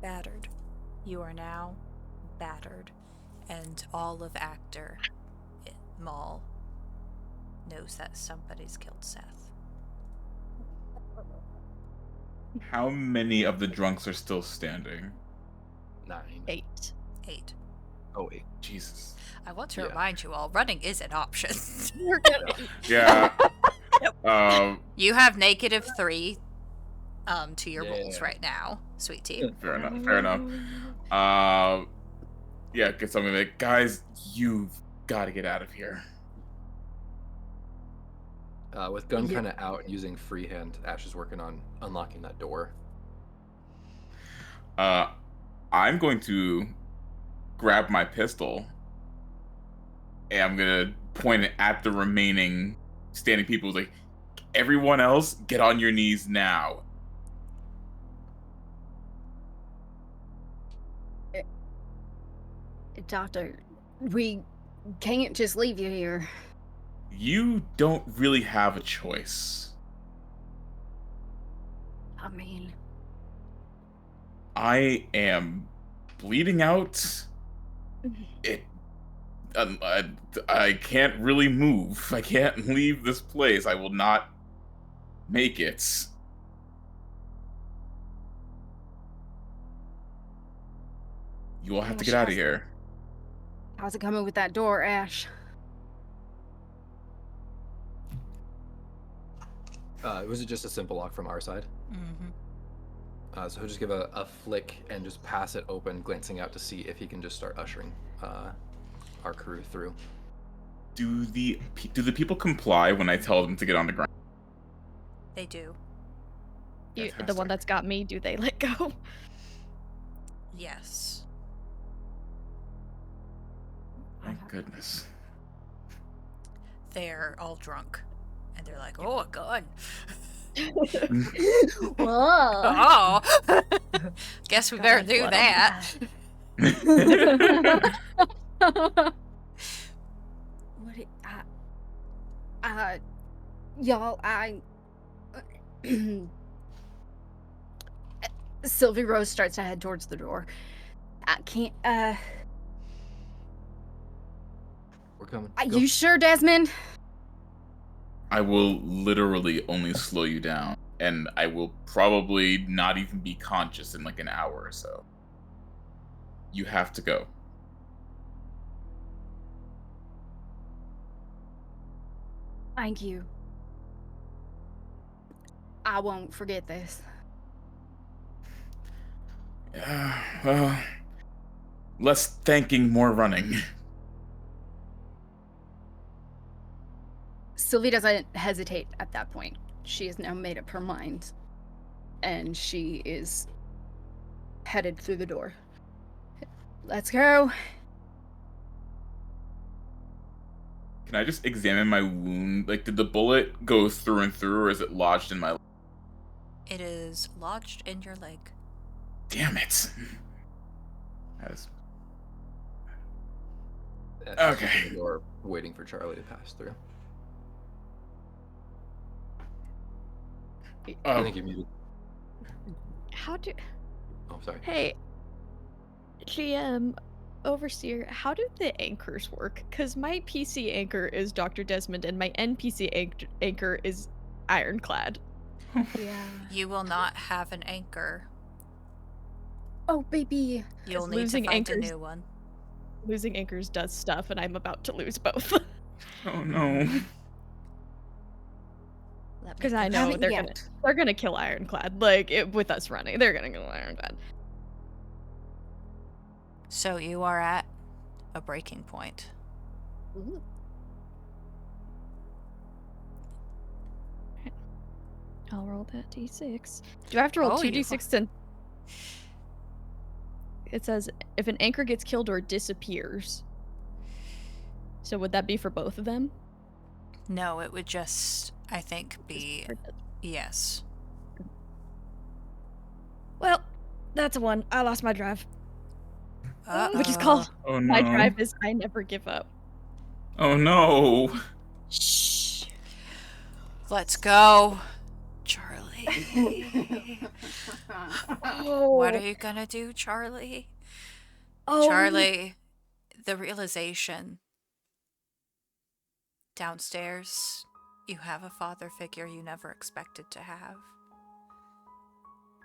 Battered. You are now battered. And all of Achter Mall knows that somebody's killed Seth. How many of the drunks are still standing? 9. 8. 8. Oh, 8. Jesus. I want to Yeah. remind you all, running is an option. We're good. Yeah. You have -3 to your rolls Yeah. right now, sweet tea. Fair enough. Fair enough. Yeah, get something like, guys, you've got to get out of here. With gun kind of out and using freehand, Ash is working on unlocking that door. I'm going to grab my pistol and I'm gonna point it at the remaining standing people. Like, everyone else, get on your knees now. Doctor, we can't just leave you here. You don't really have a choice. I mean, I am bleeding out. I can't really move. I can't leave this place. I will not make it. You will have to get out of here. how's it coming with that door, Ash? Was it just a simple lock from our side? Mm-hmm. So he'll just give a flick and just pass it open, glancing out to see if he can just start ushering our crew through. Do the people comply when I tell them to get on the ground? They do. The one Fantastic. that's got me, do they let go? Yes. Thank goodness. They're all drunk. And they're like, "Oh, a gun. Whoa. Oh. Guess we better God, do blood on that." What? Y'all, Sylvie Rose starts to head towards the door. I can't, We're coming. are Go. you sure, Desmond? I will literally only slow you down, and I will probably not even be conscious in like an hour or so. You have to go. Thank you. I won't forget this. Well, less thanking, more running. Sylvie doesn't hesitate at that point. She has now made up her mind. And she is headed through the door. Let's go. Can I just examine my wound? Like, did the bullet go through and through, or is it lodged in my... It is lodged in your leg. Damn it. That's... Okay. You're waiting for Charlie to pass through. I think you muted. How do... Oh, sorry. Hey, GM, Overseer, how do the anchors work? Because my PC anchor is Dr. Desmond, and my NPC anchor is Ironclad. Yeah. You will not have an anchor. Oh, baby. You'll Is need to losing find a anchors- new one. Losing anchors does stuff, and I'm about to lose both. Oh no. Because I know Haven't they're yet. gonna kill Ironclad. Like with us running, they're gonna kill Ironclad. So you are at a breaking point. I'll roll that d6. Do I have to roll Oh, two you- d6 and it says if an anchor gets killed or disappears. So would that be for both of them? No, it would just, I think, be yes. Well, that's a one. I lost my drive. Which is Uh-oh. called Oh no. my drive is I never give up. Oh no. Shh. Let's go, Charlie. What are you gonna do, Charlie? Oh, Charlie, the realization downstairs, you have a father figure you never expected to have.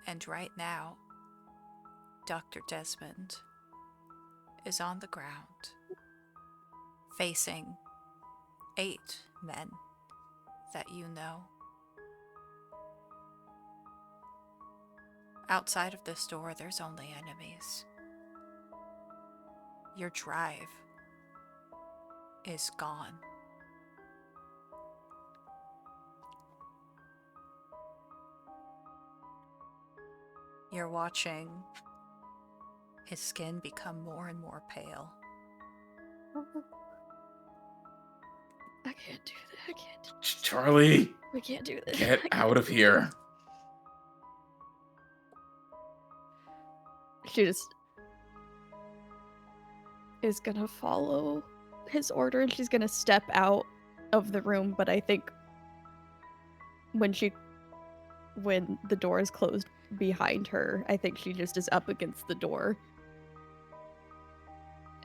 And right now, Dr. Desmond is on the ground, facing 8 men that you know. Outside of this door, there's only enemies. Your drive is gone. You're watching his skin become more and more pale. I can't do that. I can't. Charlie, We can't do this. get out of here. She just is gonna follow his order and she's gonna step out of the room, but I think when the door is closed behind her, I think she just is up against the door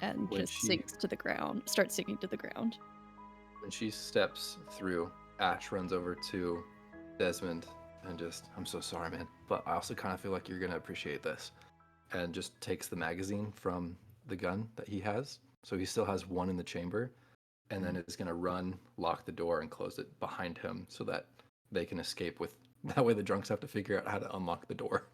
and When just she- sinks to the ground, starts sinking to the ground. When she steps through, Ash runs over to Desmond and just, I'm so sorry, man, but I also kind of feel like you're going to appreciate this. And just takes the magazine from the gun that he has. So he still has one in the chamber. And then is going to run, lock the door, and close it behind him so that they can escape with. That way the drunks have to figure out how to unlock the door.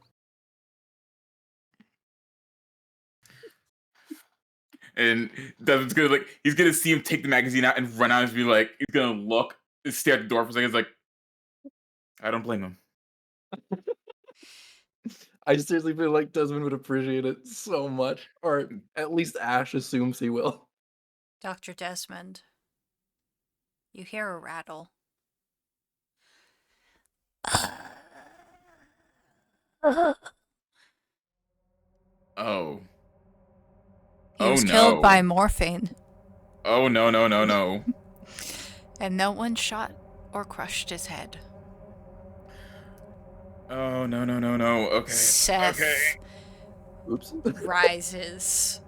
And Desmond's gonna he's gonna see him take the magazine out and run out and be like, he's gonna look, stare at the door for a second. He's like, I don't blame him. I seriously feel like Desmond would appreciate it so much. Or at least Ash assumes he will. Dr. Desmond, you hear a rattle. Oh. He Oh, was no. killed by morphine, Oh no no no no. and no one shot or crushed his head. Oh, no, no, no, no. Okay. Seth Okay. Oops. rises,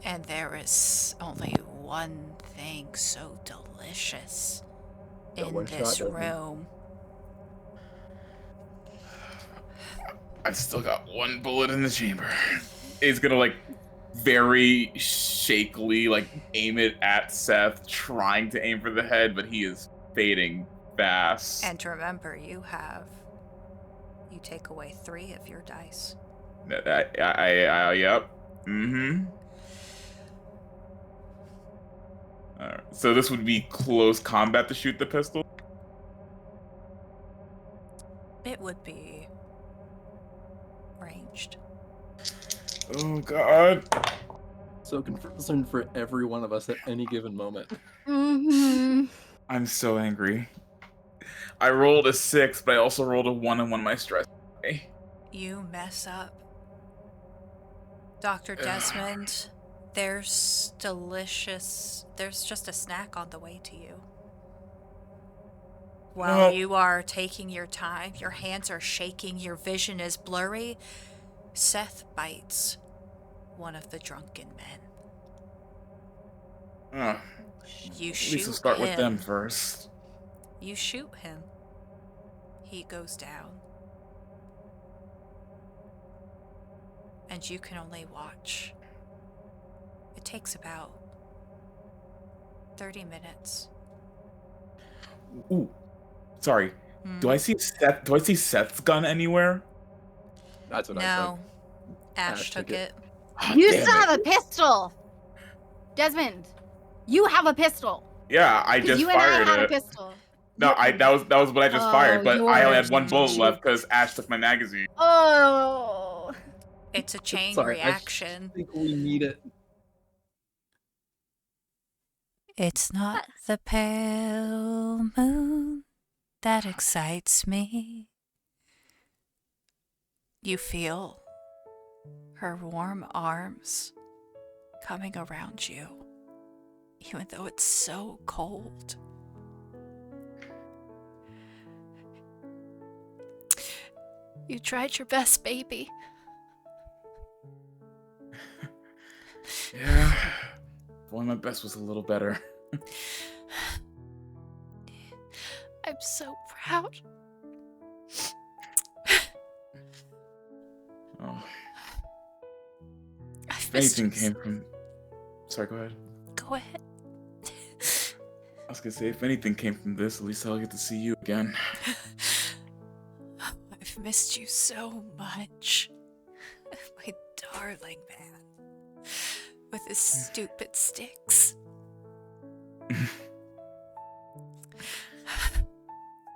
and there is only one thing so delicious Got in one this shot, doesn't he? room. I've still got one bullet in the chamber. He's gonna like very shakily like aim it at Seth, trying to aim for the head, but he is fading fast. And remember, you take away 3 of your dice. Yep. Mm-hmm. Alright. So this would be close combat to shoot the pistol? It would be ranged. Oh god. So confusing for every one of us at any given moment. Mm-hmm. I'm so angry. I rolled a 6, but I also rolled a 1 on one of my stress. Okay. You mess up. Dr. Desmond, there's just a snack on the way to you. While you are taking your time, your hands are shaking, your vision is blurry, Seth bites one of the drunken men. You At shoot least we'll start him. with them first. You shoot him. He goes down. And you can only watch. It takes about 30 minutes. Ooh. Sorry. Do I see Seth's gun anywhere? That's what I No. think. Ash took it. Ah, You damn still it. have a pistol! Desmond, you have a pistol. Yeah, I 'Cause just you and I fired had a it. pistol. No, that was what I just fired, but I only had one yours. bullet left because Ash took my magazine. Oh. It's a chain Sorry, reaction. I think we need it. It's not the pale moon that excites me. You feel her warm arms coming around you, even though it's so cold. You tried your best, baby. Yeah. Boy, my best was a little better. I'm so proud. Oh. I've If missed anything you. came from... Sorry, go ahead. Go ahead. I was gonna say, if anything came from this, at least I'll get to see you again. I've missed you so much. My darling man. With his stupid sticks.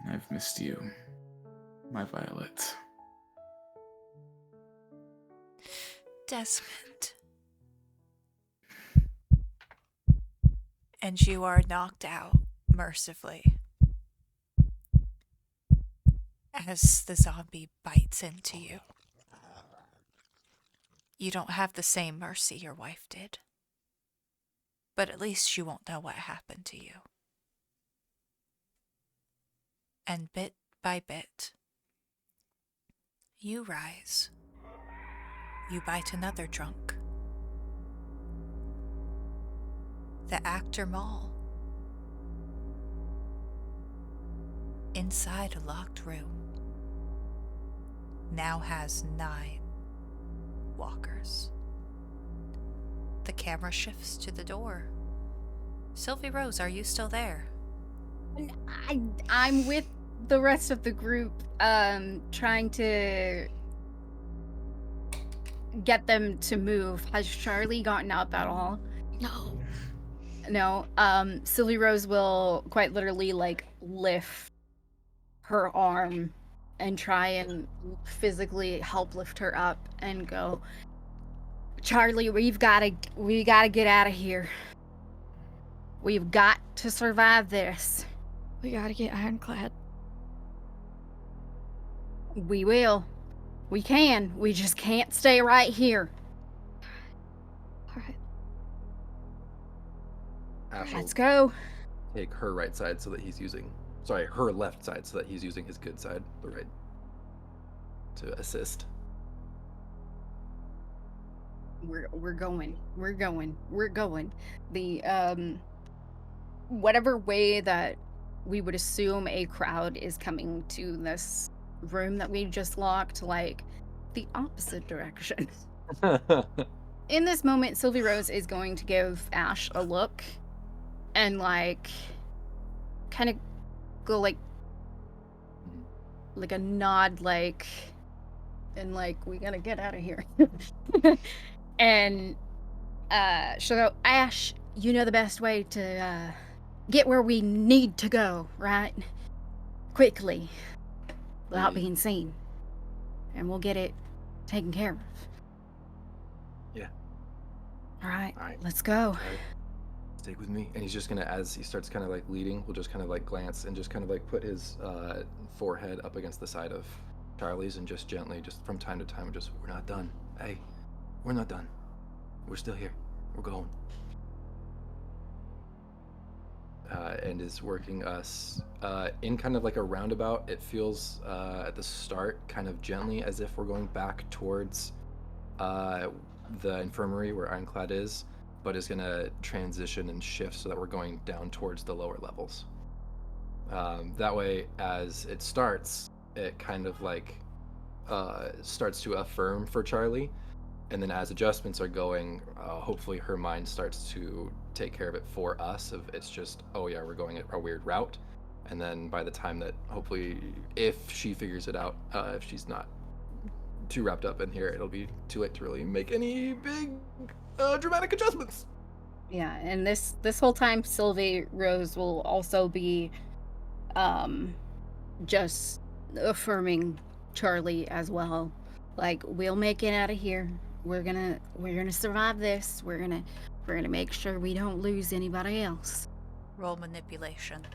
I've missed you, my Violet. Desmond. And you are knocked out mercifully as the zombie bites into you. You don't have the same mercy your wife did, but at least you won't know what happened to you. And bit by bit, you rise. You bite another drunk. The Achter Mall. Inside a locked room now has 9 walkers. The camera shifts to the door. Sylvie Rose, are you still there? I'm with the rest of the group, trying to get them to move. Has Charlie gotten up at all? No. No. Sylvie Rose will quite literally like lift her arm and try and physically help lift her up and go, Charlie, we gotta get out of here. We've got to survive this. We gotta get ironclad. We will. We can. We just can't stay right here. Alright. Ash will Let's go. take her right side so that he's using... Sorry, her left side so that he's using his good side, the right. to assist. We're going. The whatever way that we would assume a crowd is coming to this room that we just locked, like the opposite direction. In this moment, Sylvie Rose is going to give Ash a look and like kind of go like a nod, like, and like, we gotta get out of here. And she'll go, Ash, you know the best way to get where we need to go, right? Quickly, without being seen. And we'll get it taken care of. Yeah. All right, All right. let's go. All right. Stick with me. And he's just gonna, as he starts kind of like leading, we'll just kind of like glance and just kind of like put his forehead up against the side of Charlie's and just gently, just from time to time, just, we're not done. Hey, we're not done. We're still here. We're going. And is working us in kind of like a roundabout. It feels at the start kind of gently as if we're going back towards the infirmary where Ironclad is, but is going to transition and shift so that we're going down towards the lower levels. That way, as it starts, it kind of like starts to affirm for Charlie. And then as adjustments are going, hopefully her mind starts to take care of it for us. Of it's just, oh yeah, we're going a weird route. And then by the time that hopefully, if she figures it out, if she's not too wrapped up in here, it'll be too late to really make any big dramatic adjustments. Yeah, and this whole time, Sylvie Rose will also be just affirming Charlie as well. Like, we'll make it out of here. We're gonna survive this. We're gonna make sure we don't lose anybody else. Roll manipulation.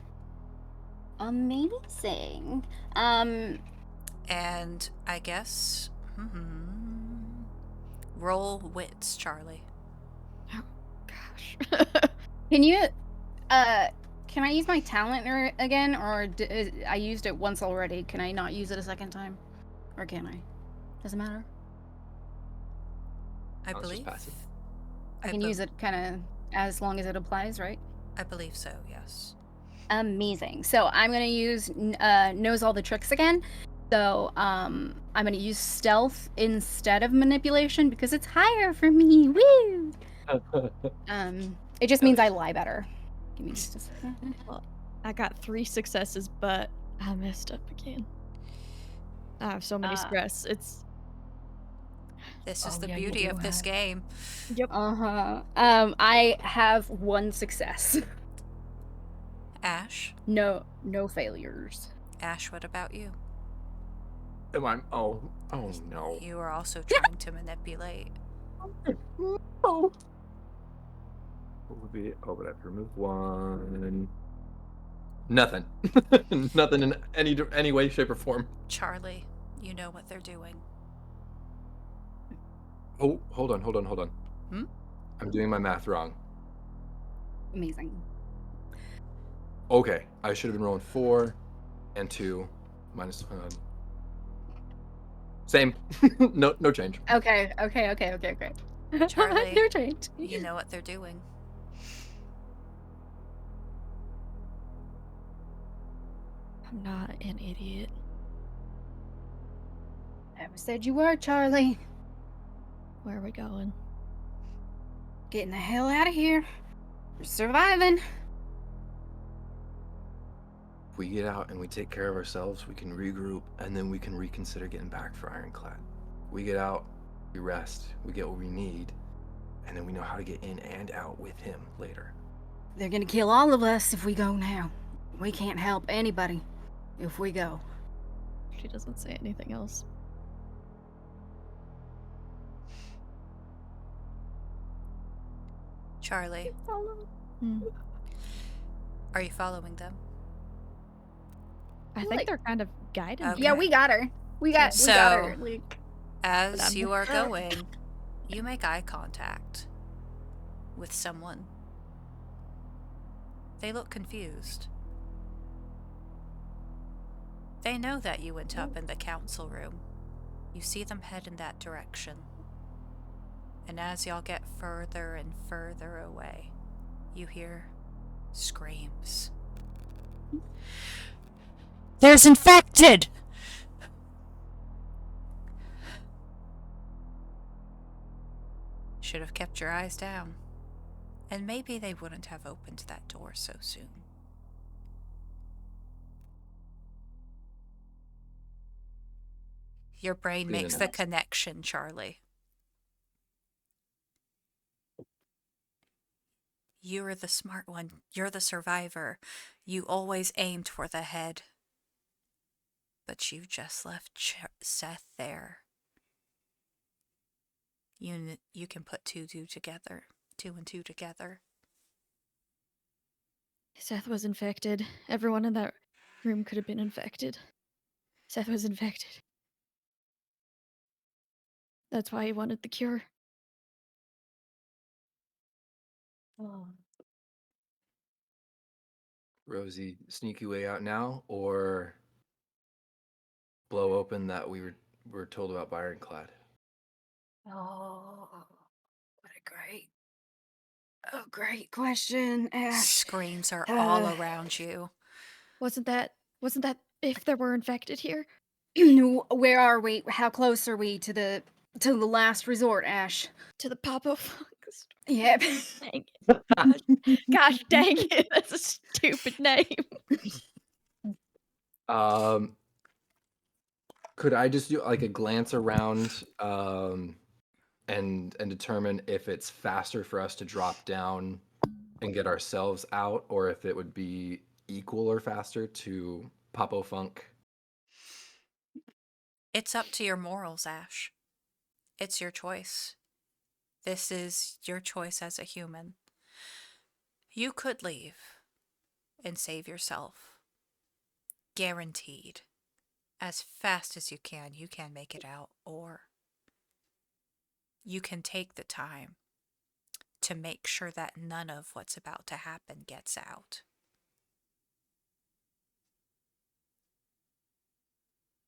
Amazing. And I guess roll wits, Charlie. Oh gosh. Can you can I use my talent again, or I used it once already? Can I not use it a second time, or can I? Doesn't matter. I it's just believe. passive. I can use it kind of as long as it applies, right? I believe so. Yes. Amazing. So I'm gonna use knows all the tricks again. So I'm gonna use stealth instead of manipulation because it's higher for me. Woo! It just means I lie better. Give me just a second. Well, I got 3 successes, but I messed up again. I have so many stress. This is the beauty of this game. Yep. I have 1 success. Ash. No failures. Ash, what about you? Am I? Oh no. You are also trying to manipulate. Oh. What would be? Oh, but I have to remove 1. Nothing. Nothing in any way, shape, or form. Charlie, you know what they're doing. Oh, hold on. Hmm? I'm doing my math wrong. Amazing. Okay, I should have been rolling 4 and 2 minus. Same. No change. Okay. Charlie, They're changed. You know what they're doing. I'm not an idiot. Never said you were, Charlie. Where are we going? Getting the hell out of here. We're surviving. If we get out and we take care of ourselves, we can regroup, and then we can reconsider getting back for Ironclad. We get out, we rest, we get what we need, and then we know how to get in and out with him later. They're gonna kill all of us if we go now. We can't help anybody if we go. She doesn't say anything else. Charlie, are you following them? I think Like- they're kind of guiding me. Okay. Yeah, we got her. We got her. So- Like, As you are going, you make eye contact with someone. They look confused. They know that you went up in the council room You see them head in that direction. And as y'all get further and further away, you hear screams. There's infected! Should have kept your eyes down. And maybe they wouldn't have opened that door so soon. Your brain Clean makes it the up. connection, Charlie. You're the smart one. You're the survivor. You always aimed for the head. But you just left Seth there. You can put two and two together. Seth was infected. Everyone in that room could have been infected. Seth was infected. That's why he wanted the cure. Oh. Rosie, sneaky way out now, or blow open that we were told about by Ironclad? Oh, what a great question, Ash. Screams are all around you. Wasn't that if there were infected here? Where are we? How close are we to the last resort, Ash? To the Papa Fox. Yep. Dang it. Gosh dang it. That's a stupid name. Could I just do like a glance around and determine if it's faster for us to drop down and get ourselves out, or if it would be equal or faster to Popo Funk? It's up to your morals, Ash. It's your choice. This is your choice as a human. You could leave and save yourself. Guaranteed. As fast as you can make it out. Or you can take the time to make sure that none of what's about to happen gets out.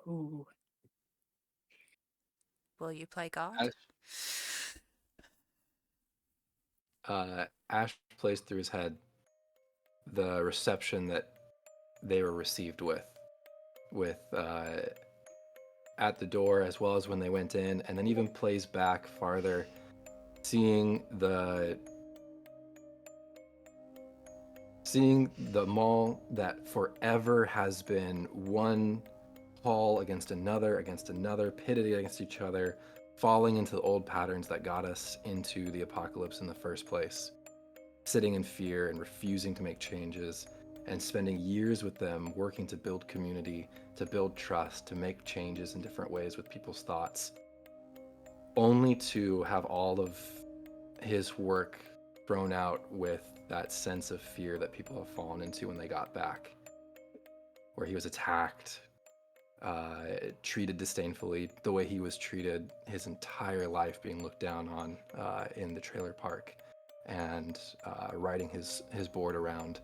Ooh. Will you play God? Ash plays through his head the reception that they were received with at the door, as well as when they went in, and then even plays back farther, seeing the mall that forever has been one hall against another, pitted against each other, falling into the old patterns that got us into the apocalypse in the first place, sitting in fear and refusing to make changes, and spending years with them working to build community, to build trust, to make changes in different ways with people's thoughts, only to have all of his work thrown out with that sense of fear that people have fallen into when they got back, where he was attacked, treated disdainfully, the way he was treated his entire life, being looked down on in the trailer park, and riding his board around,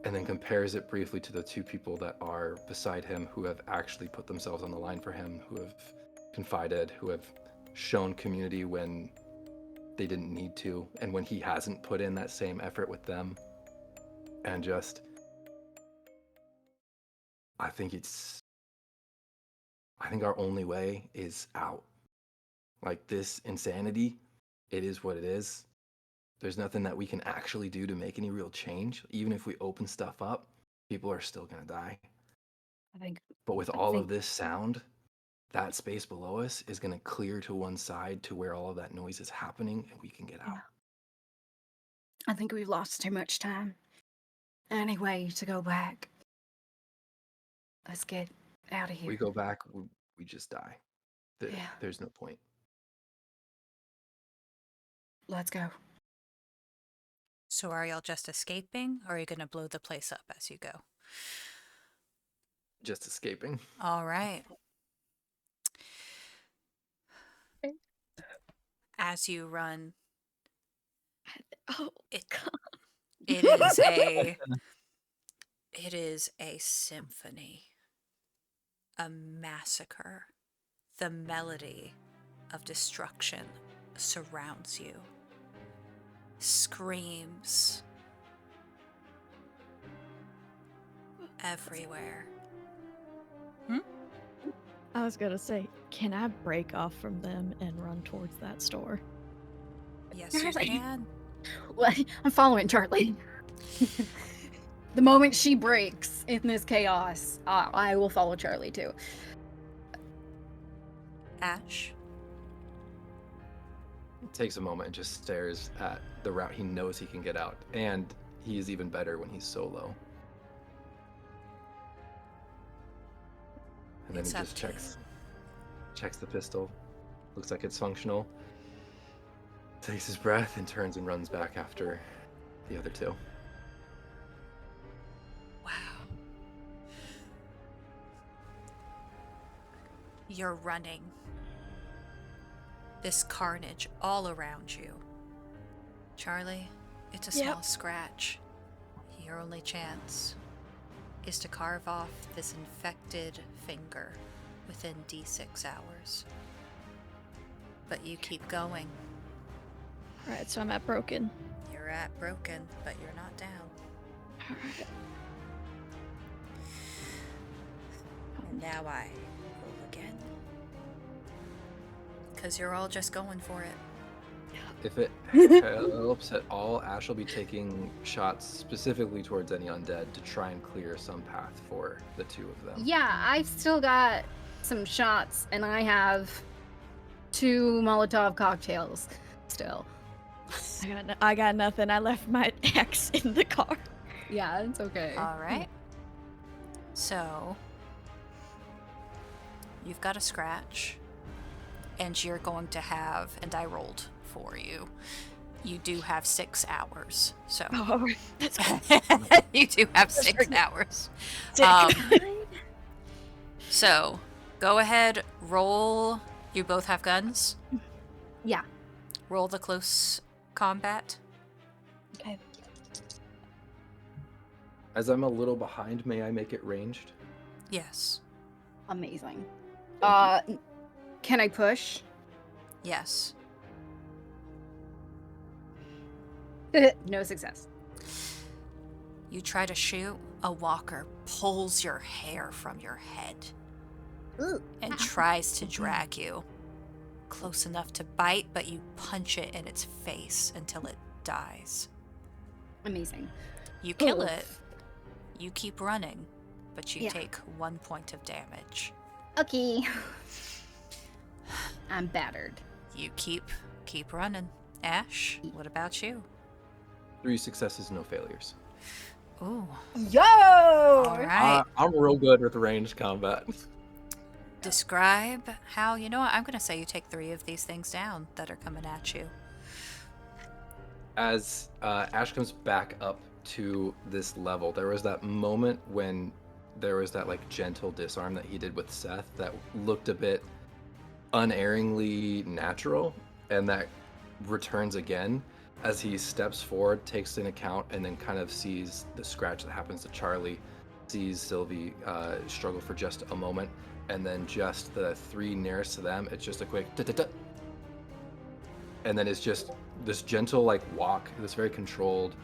and then compares it briefly to the two people that are beside him, who have actually put themselves on the line for him, who have confided, who have shown community when they didn't need to, and when he hasn't put in that same effort with them. And just, I think our only way is out. Like, this insanity, it is what it is. There's nothing that we can actually do to make any real change. Even if we open stuff up, people are still gonna die. But with all of this sound, that space below us is gonna clear to one side to where all of that noise is happening, and we can get out. I think we've lost too much time. Anyway, to go back. Let's get out of here. We go back, we just die. Yeah. There's no point. Let's go. So are y'all just escaping, or are you going to blow the place up as you go? Just escaping. All right. As you run, it is a symphony, a massacre the melody of destruction surrounds you. Screams everywhere. I was gonna say, can I break off from them and run towards that store? Yes, you Charlie. can. Well, I'm following Charlie. The moment she breaks in this chaos, I will follow Charlie too. Ash, He takes a moment and just stares at the route he knows he can get out, and he is even better when he's solo. And then It's he up just to checks the pistol, looks like it's functional, takes his breath, and turns and runs back after the other two. wow. You're running. This carnage all around you. Charlie, it's a small Yep. scratch. Your only chance is to carve off this infected finger within D6 hours. But you keep going. Alright, so I'm at broken. You're at broken, but you're not down. Alright. And now I roll again. Because you're all just going for it. If it helps at all, Ash will be taking shots specifically towards any undead to try and clear some path for the two of them. Yeah, I've still got some shots, and I have 2 Molotov cocktails still. I got nothing. I left my axe in the car. Yeah, it's okay. All right. So, you've got a scratch, and you're going to have, and I rolled for you. You do have 6 hours. So, Oh, that's you do have 6 hours. sick. So, go ahead, roll. You both have guns? Yeah. Roll the close combat. Okay. As I'm a little behind, may I make it ranged? Yes. Amazing. Can I push? Yes. No success. You try to shoot, a walker pulls your hair from your head Ooh. and tries to drag you. Close enough to bite, but you punch it in its face until it dies. Amazing. You kill Oof. it. You keep running, but you Yeah. take 1 point of damage. Okay. I'm battered. You keep running. Ash, what about you? 3 successes, no failures. Ooh. Yo! All right. I'm real good with ranged combat. Describe how, you know what, I'm going to say you take 3 of these things down that are coming at you. As Ash comes back up to this level, there was that moment when there was that like gentle disarm that he did with Seth that looked a bit unerringly natural, and that returns again as he steps forward, takes in account, and then kind of sees the scratch that happens to Charlie, sees Sylvie struggle for just a moment, and then just the 3 nearest to them, it's just a quick da-da-da. And then it's just this gentle like walk, this very controlled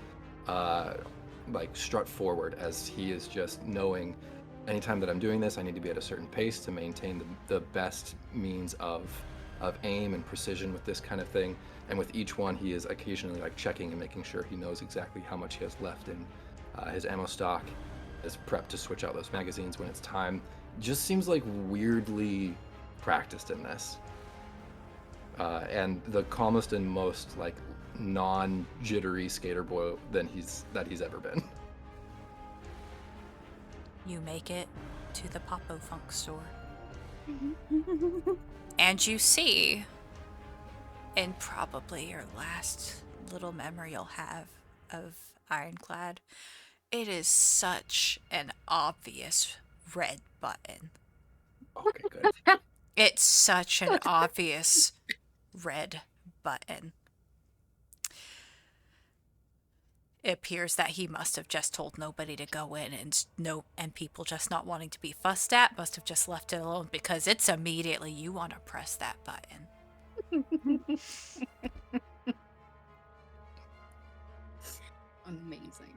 like strut forward, as he is just knowing anytime that I'm doing this, I need to be at a certain pace to maintain the best means of aim and precision with this kind of thing. And with each one, he is occasionally like checking and making sure he knows exactly how much he has left in his ammo stock, is prepped to switch out those magazines when it's time. Just seems like weirdly practiced in this. And the calmest and most like non-jittery skater boy that he's ever been. You make it to the Popo Funk store. And you see, in probably your last little memory you'll have of Ironclad, it is such an obvious red button. Okay, good. It's such an obvious red button. It appears that he must have just told nobody to go in, and people just not wanting to be fussed at must have just left it alone, because it's immediately you want to press that button. Amazing.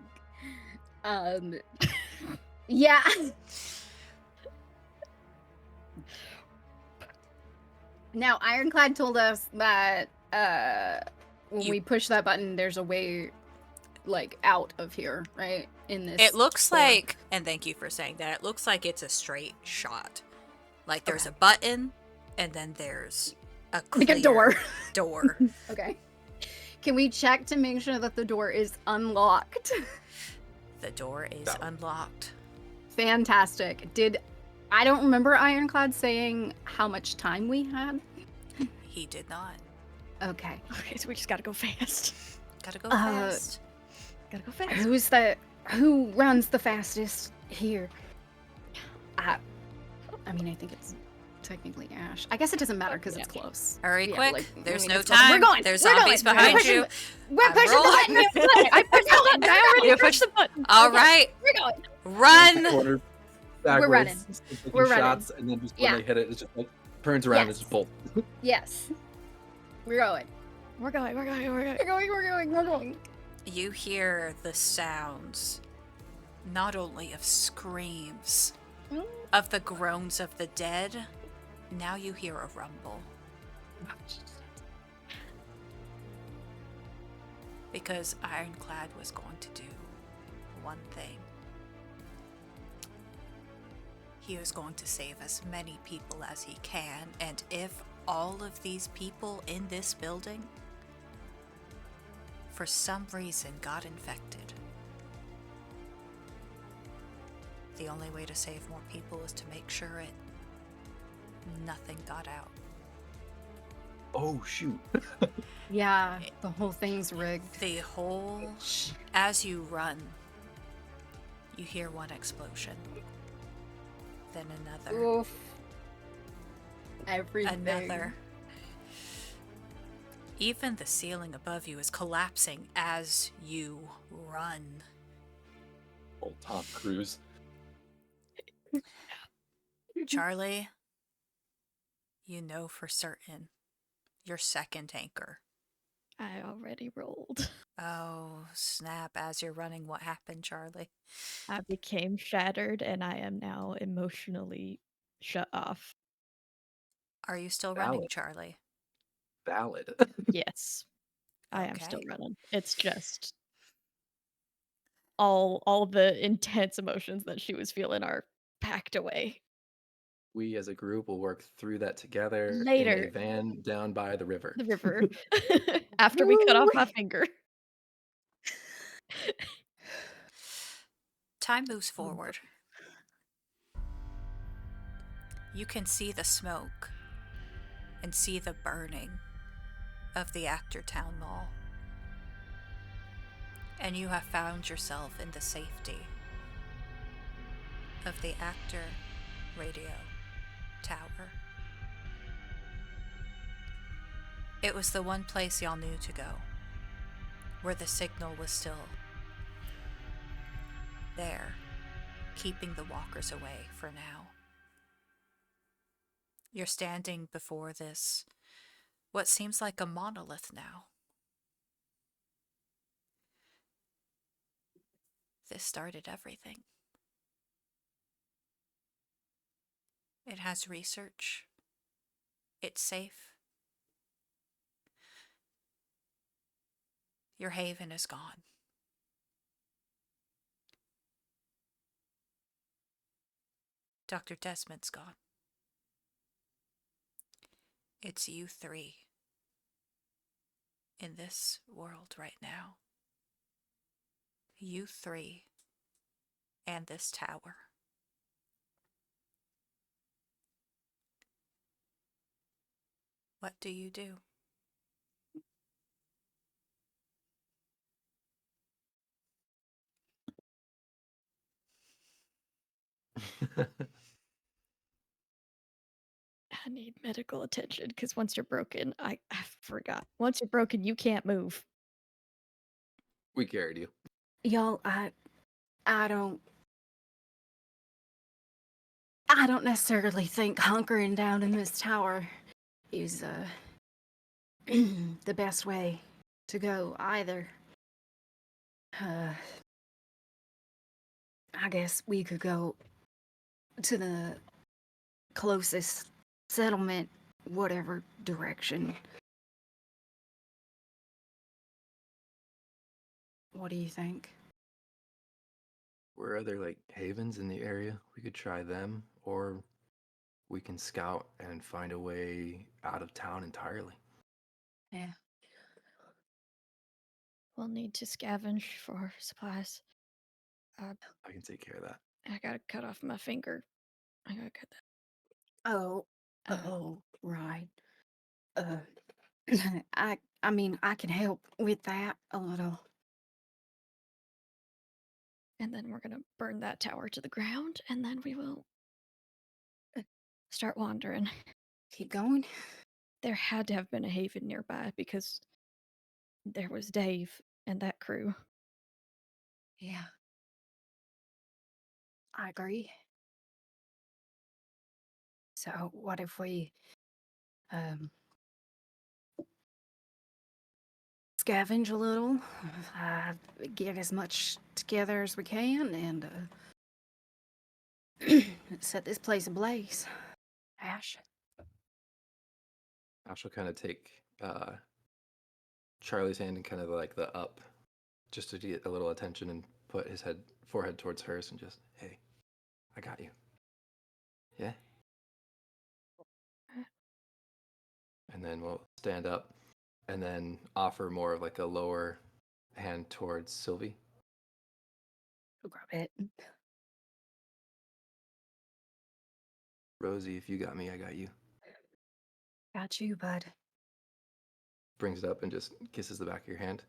Yeah. Now, Ironclad told us that when we push that button, there's a way, like, out of here, right? In this. It looks storm. like, and thank you for saying that, it looks like it's a straight shot. Like there's a button, and then there's a clear like a door. door. Okay. Can we check to make sure that the door is unlocked? The door is unlocked. Fantastic. I don't remember Ironclad saying how much time we had. He did not. Okay. Okay, so we just gotta go fast. Gotta go fast. Gotta go fast. Who runs the fastest here? I mean, I think it's technically Ash. I guess it doesn't matter because it's close. Hurry quick. like, There's I mean, no it's close. time. We're going. There's We're zombies going. behind We're you. We're pushing the button. I pushed the button. I already pushed the button. All Okay, right. We're going. Run. Corner, backwards, running. taking We're running. shots, and then just when Yeah. they hit it, it's just like turns around and Yes. just bolt. Yes. We're going. We're going. We're going. You hear the sounds, not only of screams, of the groans of the dead. Now you hear a rumble. Because Ironclad was going to do one thing. He is going to save as many people as he can, and if all of these people in this building, for some reason, got infected, the only way to save more people is to make sure nothing got out. Oh shoot! Yeah, the whole thing's rigged. As you run, you hear one explosion, then another, Oof. Everything. another. Even the ceiling above you is collapsing as you run. Old Tom Cruise. Charlie, you know for certain your second anchor. I already rolled. Oh, snap. As you're running, what happened, Charlie? I became shattered, and I am now emotionally shut off. Are you still running, Valid. Charlie? Valid. Yes, I am still Okay. running. It's just all the intense emotions that she was feeling are packed away. We as a group will work through that together in Later. a van down by the river. The river. After we cut off my finger. Time moves forward. You can see the smoke and see the burning of the Achter Mall. And you have found yourself in the safety of the Achter radio tower. It was the one place y'all knew to go, where the signal was still there, keeping the walkers away for now. You're standing before this, what seems like a monolith now. This started everything. It has research. It's safe. Your haven is gone. Dr. Desmond's gone. It's you three in this world right now. You three and this tower. What do you do? I need medical attention because once you're broken, I forgot. Once you're broken, you can't move. We carried you. Y'all, I don't necessarily think hunkering down in this tower is the best way to go either. I guess we could go to the closest settlement, whatever direction. What do you think? Were other like havens in the area? We could try them, or we can scout and find a way out of town entirely. Yeah. We'll need to scavenge for supplies. I can take care of that. I gotta cut off my finger. I gotta cut that. Oh, right. I mean, I can help with that a little. And then we're gonna burn that tower to the ground, and then we will start wandering. Keep going. There had to have been a haven nearby because there was Dave and that crew. Yeah. I agree. So what if we scavenge a little, get as much together as we can, and set this place ablaze. Ash. Ash will kind of take Charlie's hand and kind of like the up, just to get a little attention and put his forehead towards hers and just, hey, I got you. Yeah. And then we'll stand up and then offer more of like a lower hand towards Sylvie. Go grab it. Rosie, if you got me, I got you. Got you, bud. Brings it up and just kisses the back of your hand.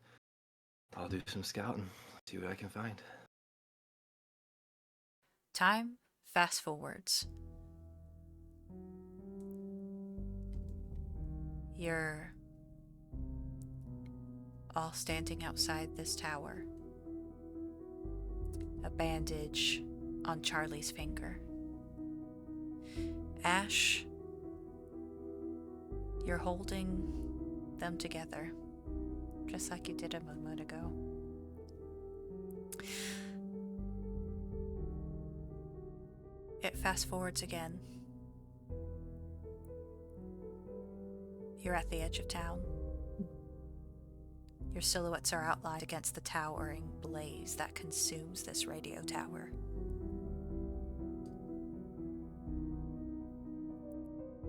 I'll do some scouting, see what I can find. Time fast forwards. You're all standing outside this tower. A bandage on Charlie's finger. Ash, you're holding them together, just like you did a moment ago. It fast forwards again. You're at the edge of town. Your silhouettes are outlined against the towering blaze that consumes this radio tower.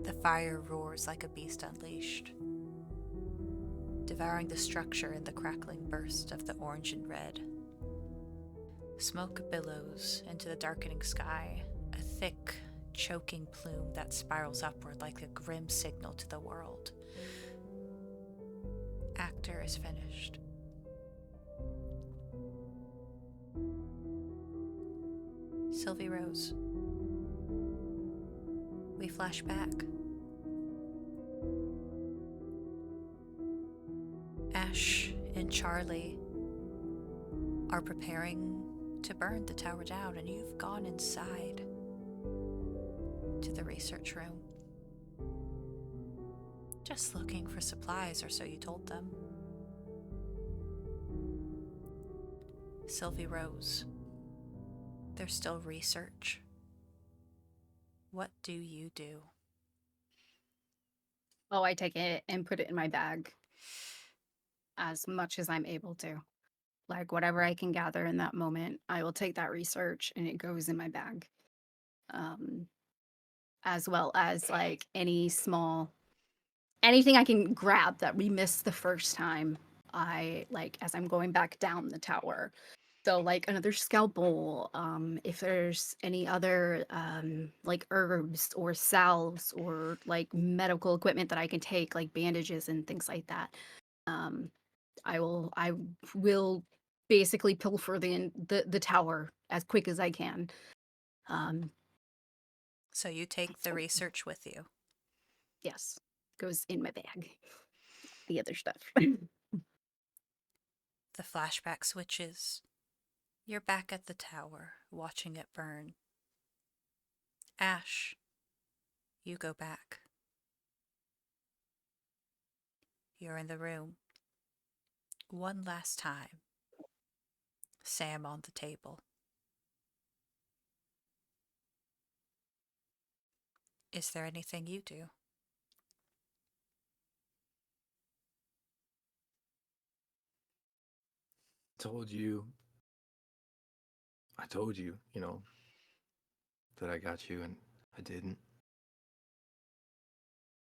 The fire roars like a beast unleashed, devouring the structure in the crackling burst of the orange and red. Smoke billows into the darkening sky, a thick, choking plume that spirals upward like a grim signal to the world. Achter is finished. Sylvie Rose. We flash back. Ash and Charlie are preparing to burn the tower down, and you've gone inside to the research room. Just looking for supplies, or so you told them. Sylvie Rose. There's still research. What do you do? Oh, I take it and put it in my bag as much as I'm able to. Like, whatever I can gather in that moment, I will take that research and it goes in my bag. As well as like anything I can grab that we missed the first time, as I'm going back down the tower. So like another scalpel, if there's any other like herbs or salves or like medical equipment that I can take, like bandages and things like that. I will basically pilfer the tower as quick as I can. So you take the research with you. Yes, goes in my bag. The other stuff. The flashback switches You're back at the tower, watching it burn. Ash, you go back. You're in the room. One last time. Sam on the table. Is there anything you do? I told you, that I got you, and I didn't.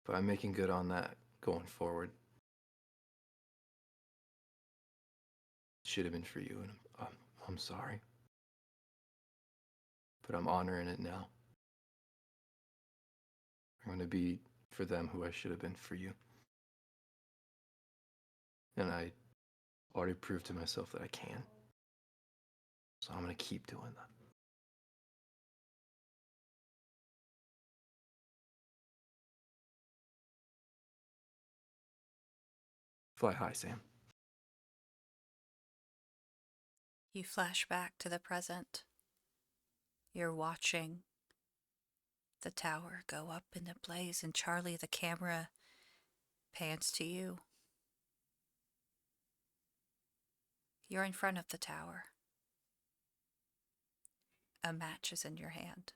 But I'm making good on that going forward. Should have been for you, and I'm sorry. But I'm honoring it now. I'm going to be for them who I should have been for you. And I already proved to myself that I can. So I'm going to keep doing that. Fly high, Sam. You flash back to the present. You're watching the tower go up in a blaze, and Charlie, the camera, pans to you. You're in front of the tower. A match is in your hand.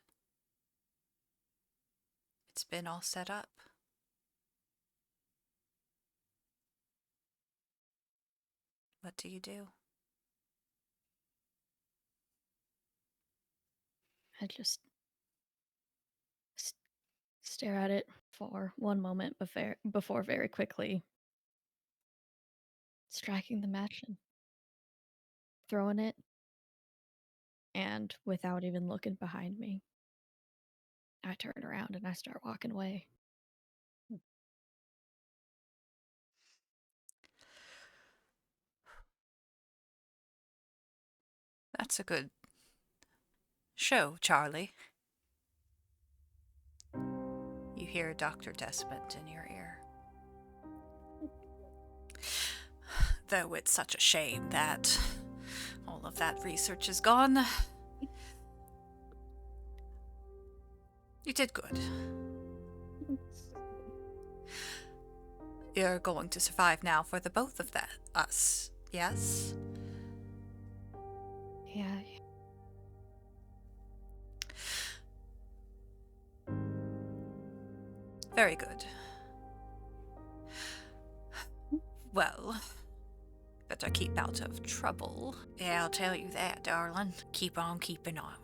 It's been all set up. What do you do? I just stare at it for one moment before very quickly striking the match and throwing it, and without even looking behind me, I turn around and I start walking away. That's a good show, Charlie. You hear Dr. Desmond in your ear. Though it's such a shame that all of that research is gone. You did good. You're going to survive now for the both of us, yes? Yeah. Very good. Well, better keep out of trouble. Yeah, I'll tell you that, darling. Keep on keeping on.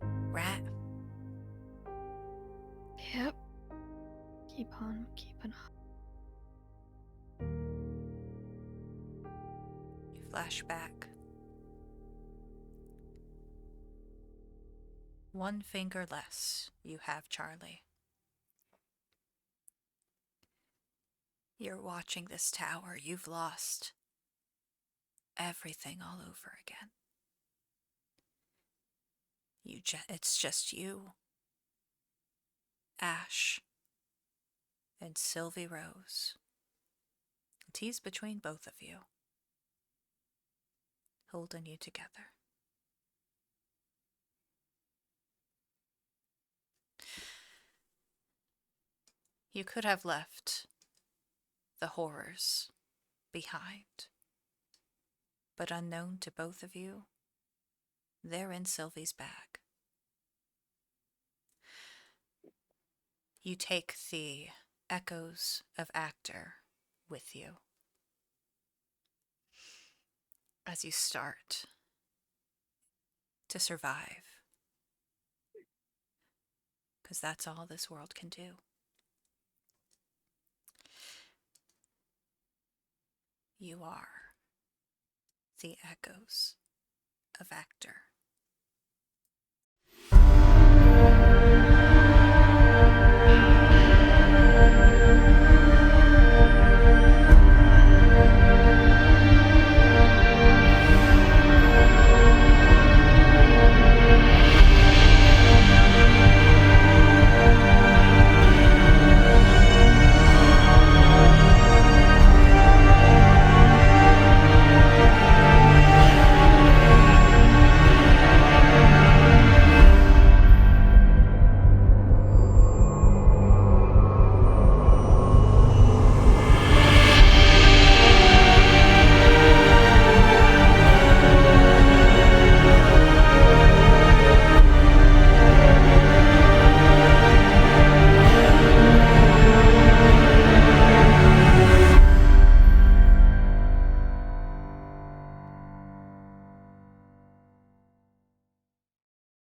Right? Yep. Keep on keeping on. You flash back. One finger less you have, Charlie. You're watching this tower. You've lost everything all over again. It's just you, Ash, and Sylvie Rose. And he's between both of you, holding you together. You could have left the horrors behind, but unknown to both of you, they're in Sylvie's bag. You take the echoes of Achter with you as you start to survive, because that's all this world can do. You are the echoes of Achter.